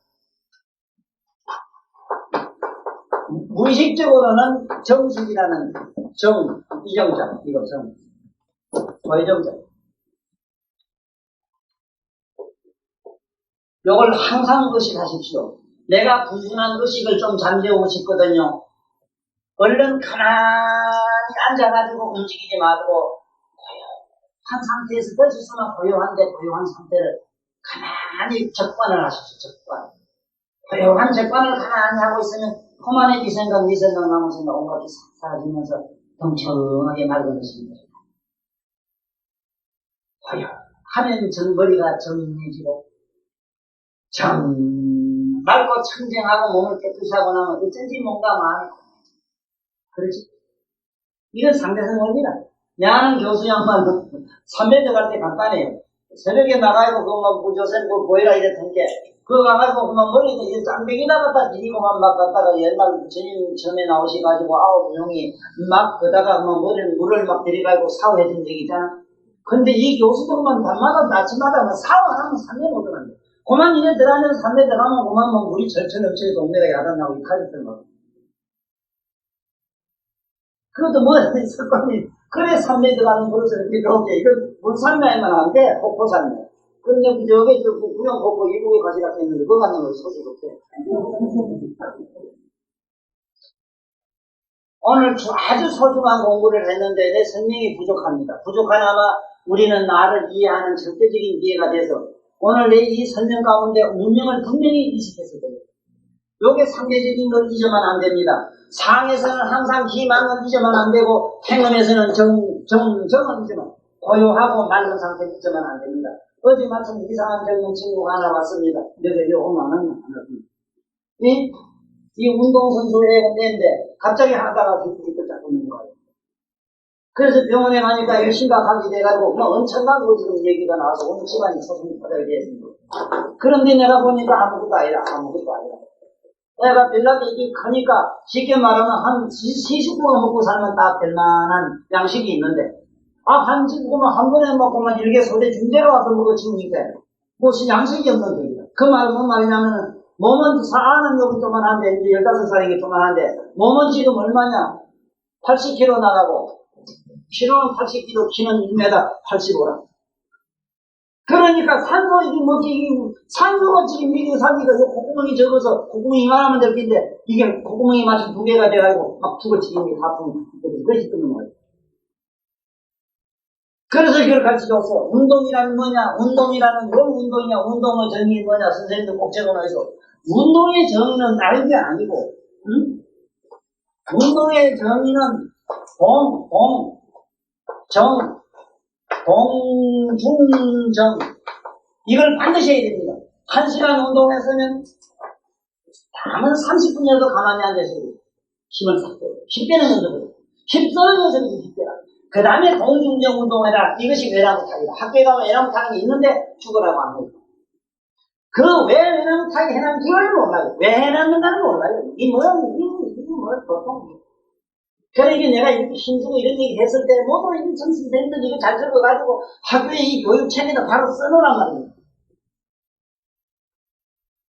무의식적으로는 정식이라는 정, 이정자, 이거 정. 거의정자. 요걸 항상 의식하십시오. 내가 분분한 의식을 좀 잠재우고 싶거든요. 얼른 가만히 앉아가지고 움직이지 말고 고요한 상태에서 될 수 있으면 고요한데 고요한 상태를 가만히 적관을 하십시오. 적관. 고요한 적관을 가만히 하고 있으면 그만의 네 생각, 네 생각, 남은 생각 온갖 게 사라지면서 덩청하게 맑은 것입니다. 고요하면 정거리가 정해지고 맑고 청정하고 몸을 깨끗이 하고 나면 어쩐지 뭔가 마음이 그렇지? 이건 상대성 원리다. 내 아는 교수 양반 3배 들어갈 때 간단해요. 새벽에 나가고 그만 부조선 뭐 보이라 이랬던게 그거 가가지고 그만 머리에 이제 짱배기다 갖다 디디고만 막 갖다가 옛날 전임 처음에 나오셔가지고 9명이 막 그다가 뭐 물을 막 들이가지고 샤워해준 적 있잖아. 근데 이 교수들만 밤마다 아침마다 뭐 샤워 안 하면 3배 못 들어간대. 그만 이제 들어가면 3배 들어가면 그만 뭐 물이 절철 넘치고 동네가 야단나고 이 가졌던 거. 그것도 뭐 습관이 그래 3배 들어가는 버릇을 이렇게 들어오게 이건 물산매만 안 돼. 폭포산매. 그런데 저게 저 구경 폭포 이북에 가시라 했는데 그거 갖는 거 소식 없대. 오늘 아주 소중한 공부를 했는데 내 설명이 부족합니다. 부족하나마 우리는 나를 이해하는 절대적인 이해가 돼서 오늘 내 이 설명 가운데 운명을 분명히 인식했을 거예요. 요게 상대적인 걸 잊으면 안 됩니다. 상에서는 항상 희망을 잊으면 안 되고 행음에서는 정은 잊으면 고요하고 맑은 상태를 잊으면 안 됩니다. 어제 마침 이상한 젊은 친구가 하나 왔습니다. 내가 요거만은 이 운동선수의 내인데 갑자기 하다가 뒤집어 잡는 거예요. 그래서 병원에 가니까 이거 심각하게 돼가지고 뭐 엄청난 거 지금 얘기가 나와서 오늘 시간이 초승이 받아야 되겠습니다. 그런데 내가 보니까 아무것도 아니라. 내가 빌라도 이게 크니까 쉽게 말하면 한 70구가 먹고 살면 딱 될 만한 양식이 있는데 한 집구만 한 번에 먹고만 일개 소대 중대로 와서 먹어 치우니까 무슨 양식이 없는 겁니다. 그 말은 뭔 말이냐면 몸은 사는 놈이 조만한데 이제 15살이기 조만한데 몸은 지금 얼마냐 80kg 나가고 키로는 80kg 키는 1m 85라. 그러니까 산소 이게 산소가 지금 이게 살기가 콧구멍이 적어서 콧구멍이 이만하면 될 텐데 이게 콧구멍이 마치 2개가 돼가지고 막 죽어지는 게 가품이 그것이 뜨는 거예요. 그래서 이걸 가르쳐줬어. 운동이라는 뭐냐? 운동이라는 뭘 운동이냐? 운동의 정의는 뭐냐? 선생님도 꼭 적어놔서 운동의 정의는 다른 게 아니고 운동의 정의는 동중정 이걸 반드시 해야 됩니다. 1시간 운동했으면 다음은 30분이라도 가만히 앉아서 힘을 싹 빼요. 힘 빼는 운동을 힘 쓰는 것은 힘 빼라. 그 다음에 동중정 운동해라. 이것이 외나무타기다. 학교에 가면 외나무타기 있는데 죽으라고 안 해요. 그 왜 외나무타기 해놨는지를 몰라요. 왜 해놨는가는 몰라요. 이 보통 그러니까 내가 이렇게 힘주고 이런 얘기 했을 때 모두 이런 정신생들 이거 잘 적어가지고 학교에 이 교육책에다 바로 써놓으란 말이에요.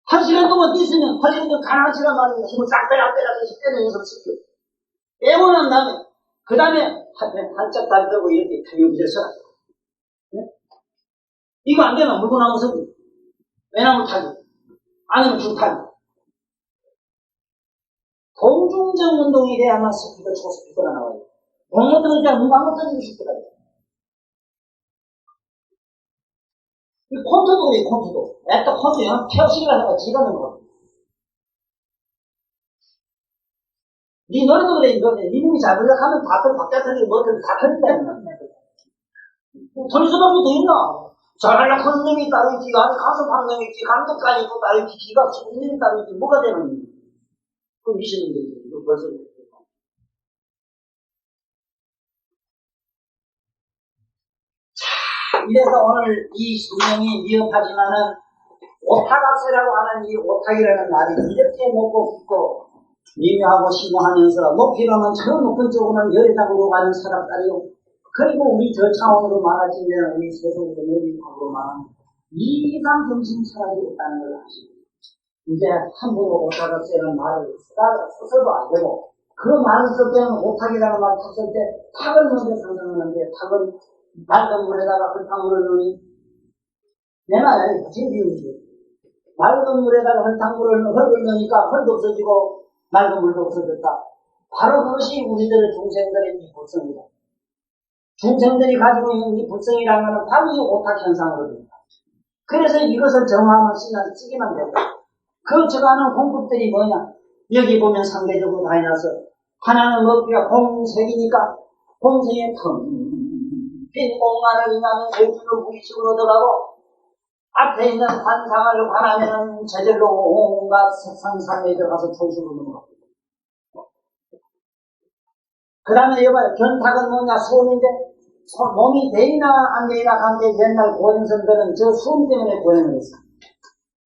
1시간 동안 뛰으면 1시간 동안 가능하시란 말이에요. 힘을 싹 빼라 빼는 연습시켜. 빼고 난 다음에 그 다음에 한짝 다리 들고 이렇게 여기서 서라. 네? 이거 안 되면 물구나무 서기. 외나무 타기. 아니면 줄 타기. 동중정 운동이 돼야만 스피커가 나와요. 공무원들은 그냥 문방구 터지고 싶더라고요. 이 콘트도 그래, 콘트도. 애따 콘트야. 태어시기라다가 지가 넣는 거. 니 노래도 그래, 이거. 니 몸이 잘 불려가면 바깥에 뭐든 다 터진다. 터질 수밖에 더 있나? 잘하려고 하는 놈이 따로 있지, 가서 하는 놈이 있지, 감독관이 있고 따로 있지, 기가 없는 놈이 따로 있지, 뭐가 되는 거야? 그럼 미시는 거지. 이거 벌써. 이래서 오늘 이 수명이 위협하지만은 오타각세라고 하는 이 오타기라는 말이 이렇게 높고 깊고 미묘하고 심오하면서 높이로는 저 높은 쪽으로는 열애당으로 가는 사람들이요. 그리고 우리 저 차원으로 말하신 데는 우리 세상에서 열애당으로 말하는 이상 정신 차려야겠다는 걸 아시고, 이제 함부로 오타각세는 말을 써서도 안 되고, 그 말을 쓸 때는 오탁이라는 말을 썼을 때 탁을 먼저 상상하는데, 탁은 맑은 물에다가 설탕물을 넣으니, 내 말이 지금 비우지. 맑은 물에다가 설탕물을 흙을 넣으니까 흙도 없어지고 맑은 물도 없어졌다. 바로 그것이 우리들의 중생들의 이 불성이다. 중생들이 가지고 있는 이 불성이라는 것은 바로 이 오탁 현상으로 됩니다. 그래서 이것을 정화하면 쓰기만 된다. 그 정하는 공급들이 뭐냐? 여기 보면 상대적으로 다 해놔서 하나는 먹기가 공색이니까 공색에 빈 공간을 인하면 제주로 무기식으로 들어가고 앞에 있는 환상을 관하면은 저절로 온갖 색상산에 들어가서 초식으로 넘어가고 그 다음에 여봐요. 견탁은 뭐냐? 수음인데 몸이 되이나 안 되이나 관계 옛날 고행선들은 저 수음 때문에 고행을 했어.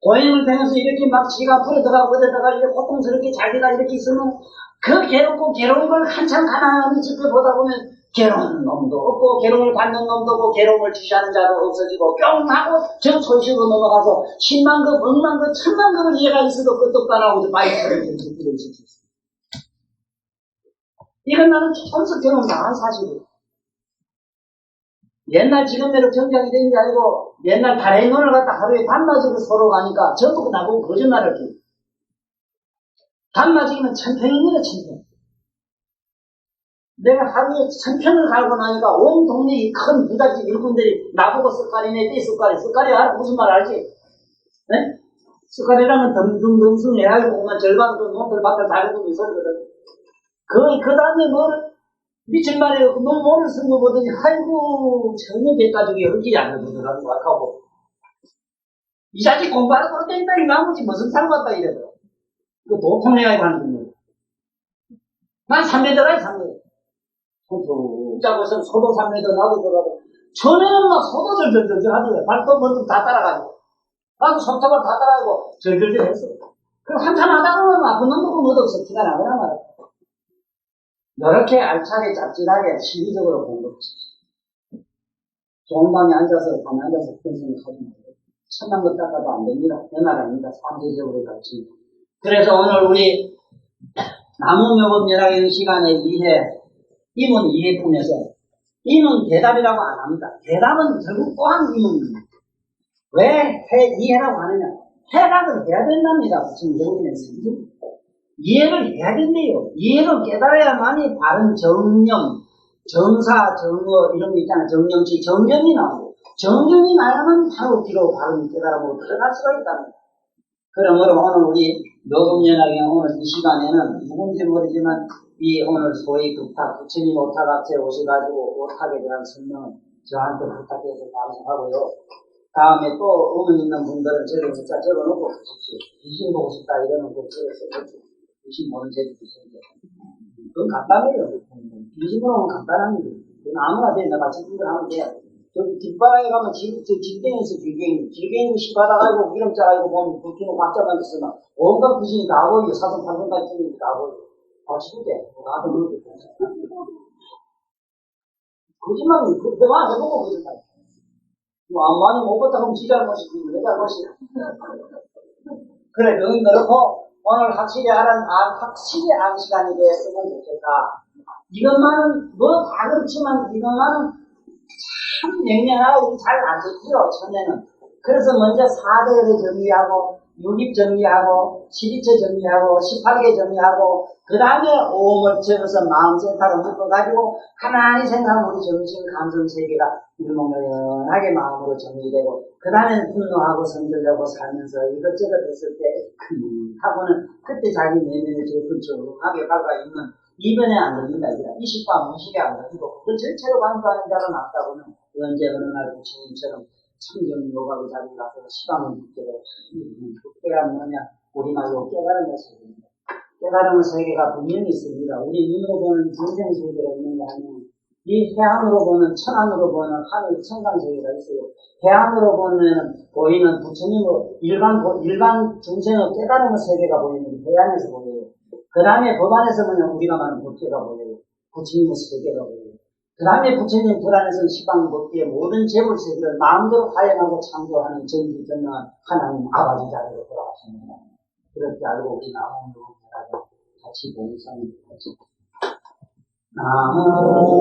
고행을 되면서 이렇게 막 지가 불에 들어가고 어디 들어가 이렇게 고통스럽게 자기가 이렇게 있으면 그 괴롭고 괴로운 걸 한참 가만히 지켜보다 보면 괴로운 놈도 없고 괴로움을 받는 놈도 없고 괴로움을 주시하는 자도 없어지고 뿅 하고 저 초식으로 넘어가서 10만급, 억만급, 천만급을 이해가 있어도 끄떡도 안 하고 마이크를 들고 있을 수 있어. 이건 나는 처음부터 경험 당한 사실이에요. 옛날 지금대로 정착이 된 게 아니고 옛날 달의 눈을 갖다 하루에 반맞이고 서로 가니까 전부 나보고 거짓말을 해요. 반맞이면 천평입니다. 천평. 내가 하루에 천평을 갈고 나니까 온 동네 큰 부잣집 일꾼들이 나보고 쓱가리네 떼 쓱가리 알아? 무슨 말 알지? 네? 쓱가리라면 덤둥덩숭 해가지고 오면 절반 그 놈들 밖에 달고 이 소리거든. 그 다음에 뭘 미친 말이에요. 너무 오늘 쓴 거 보더니 아이고 전혀 대가족이 흙이 안 되더라고 하고 이 자식 공부하는 거 땡땡이 나머지 무슨 상관없다 이래더라고. 그 도통내가 하는 거예요. 난 3m라요 3m. 쭉 짜고 있으면 소도 3m 나도 들어가고 전에는 막 소도를 절절절 하더라고요. 발톱 먼저 다 따라가고 나도 손톱을 다 따라가고 절절절 했어. 그럼 한참 하다 보면 아픈 놈도 못 없어. 티가 나거나 말이야. 이렇게 알차게 짭짤하게 실리적으로 본 거지. 좋은 방에 앉아서 밤에 앉아서 그런 생각하지 말고 천만 것 닦아도 안 됩니다. 내 말 아닙니다. 상대적으로 가르칩니다. 그래서 오늘 우리 나무묘법연락의 시간에 이해 임은 이해품에서 임은 대답이라고 안 합니다. 대답은 결국 또한 임문입니다. 왜 이해라고 하느냐? 해락을 해야 된답니다. 지금 여기는 이해를 해야 된대요. 이해를 깨달아야만이 바른 정념, 정사, 정어 이런 거 있잖아요. 정념치, 정견이 나오고 정견이 나야만 바로 뒤로 바른 깨달음으로 들어갈 수가 있답니다. 그러므로 오늘 우리 녹음연락의 오늘 이 시간에는 누군지 모르지만 이 오늘 소위 부탁, 부처님 오탁학제 오셔가지고 오탁에 대한 설명을 저한테 부탁해서 방송하고요. 다음에 또 의문 있는 분들은 저를 진짜 적어놓고 보십시오. 귀신 보고 싶다 이러는 거 적어서 귀신 보는 재주도 있습니다. 그건 간단해요. 귀신으로는 간단합니다. 그건 아무나 된다. 같이 분들하면 돼요. 저기 뒷바닥에 가면 질갱에서 질갱이 씨 받아가지고 기름 짜가지고 보면 불키는 꽉잡아 있으면 온갖 귀신이 다 보이고 사선 팔선까지 찍는 게 다 보이고 멋있게 나도 그렇게 거짓말은 그때만 해보고 거짓말 안 많이 못 봤다 그러면 지 잘못이지 내 잘못이야. 그래 그건 그렇고 오늘 확실히 안 시간이 되었으면 좋겠다. 이것만은 뭐 다 그렇지만 이것만은 참 냉랭하고 우리 잘 안 듣지요 처음에는. 그래서 먼저 4대를 정리하고 6입 정리하고 12처 정리하고 18개 정리하고 그 다음에 오음을 적어서 마음센터로 묶어가지고 가만히 생각하면 우리 정신 감정 세계가 일목요연하게 마음으로 정리되고 그 다음에 분노하고 성질내고 살면서 이것저것 했을 때 하고는 그때 자기 내면에 조금조금하게 밝아있는 이변에 안 걸린다. 이식과 무식에 안 걸리고 그 전체로 간주하는 자가 낫다고는 언제 어느 날 부처님처럼 청정요가로 자기 가서 시방을 붙들어 그때가 뭐냐 우리말로 깨달음의 세계입니다. 깨달음의 세계가 분명히 있습니다. 우리 눈으로 보는 중생 세계가 있는가 하면 이 해안으로 보는 천안으로 보는 하늘 천상 세계가 있어요. 해안으로 보이는 부처님으로 일반 중생의 깨달음의 세계가 보이는 해안에서 보여요. 그 다음에 법안에서 보면 우리가 말하는 법계가 보여요. 부처님의 세계가 보여요. 그 다음에 부처님 불안에서 시방 법기에 모든 재불세계를 마음대로 하행하고 창조하는 전지전능한 하나님 아버지 자리로 돌아가십니다. 그렇게 알고 우리 나무로 같이 봉사하는 같이 나무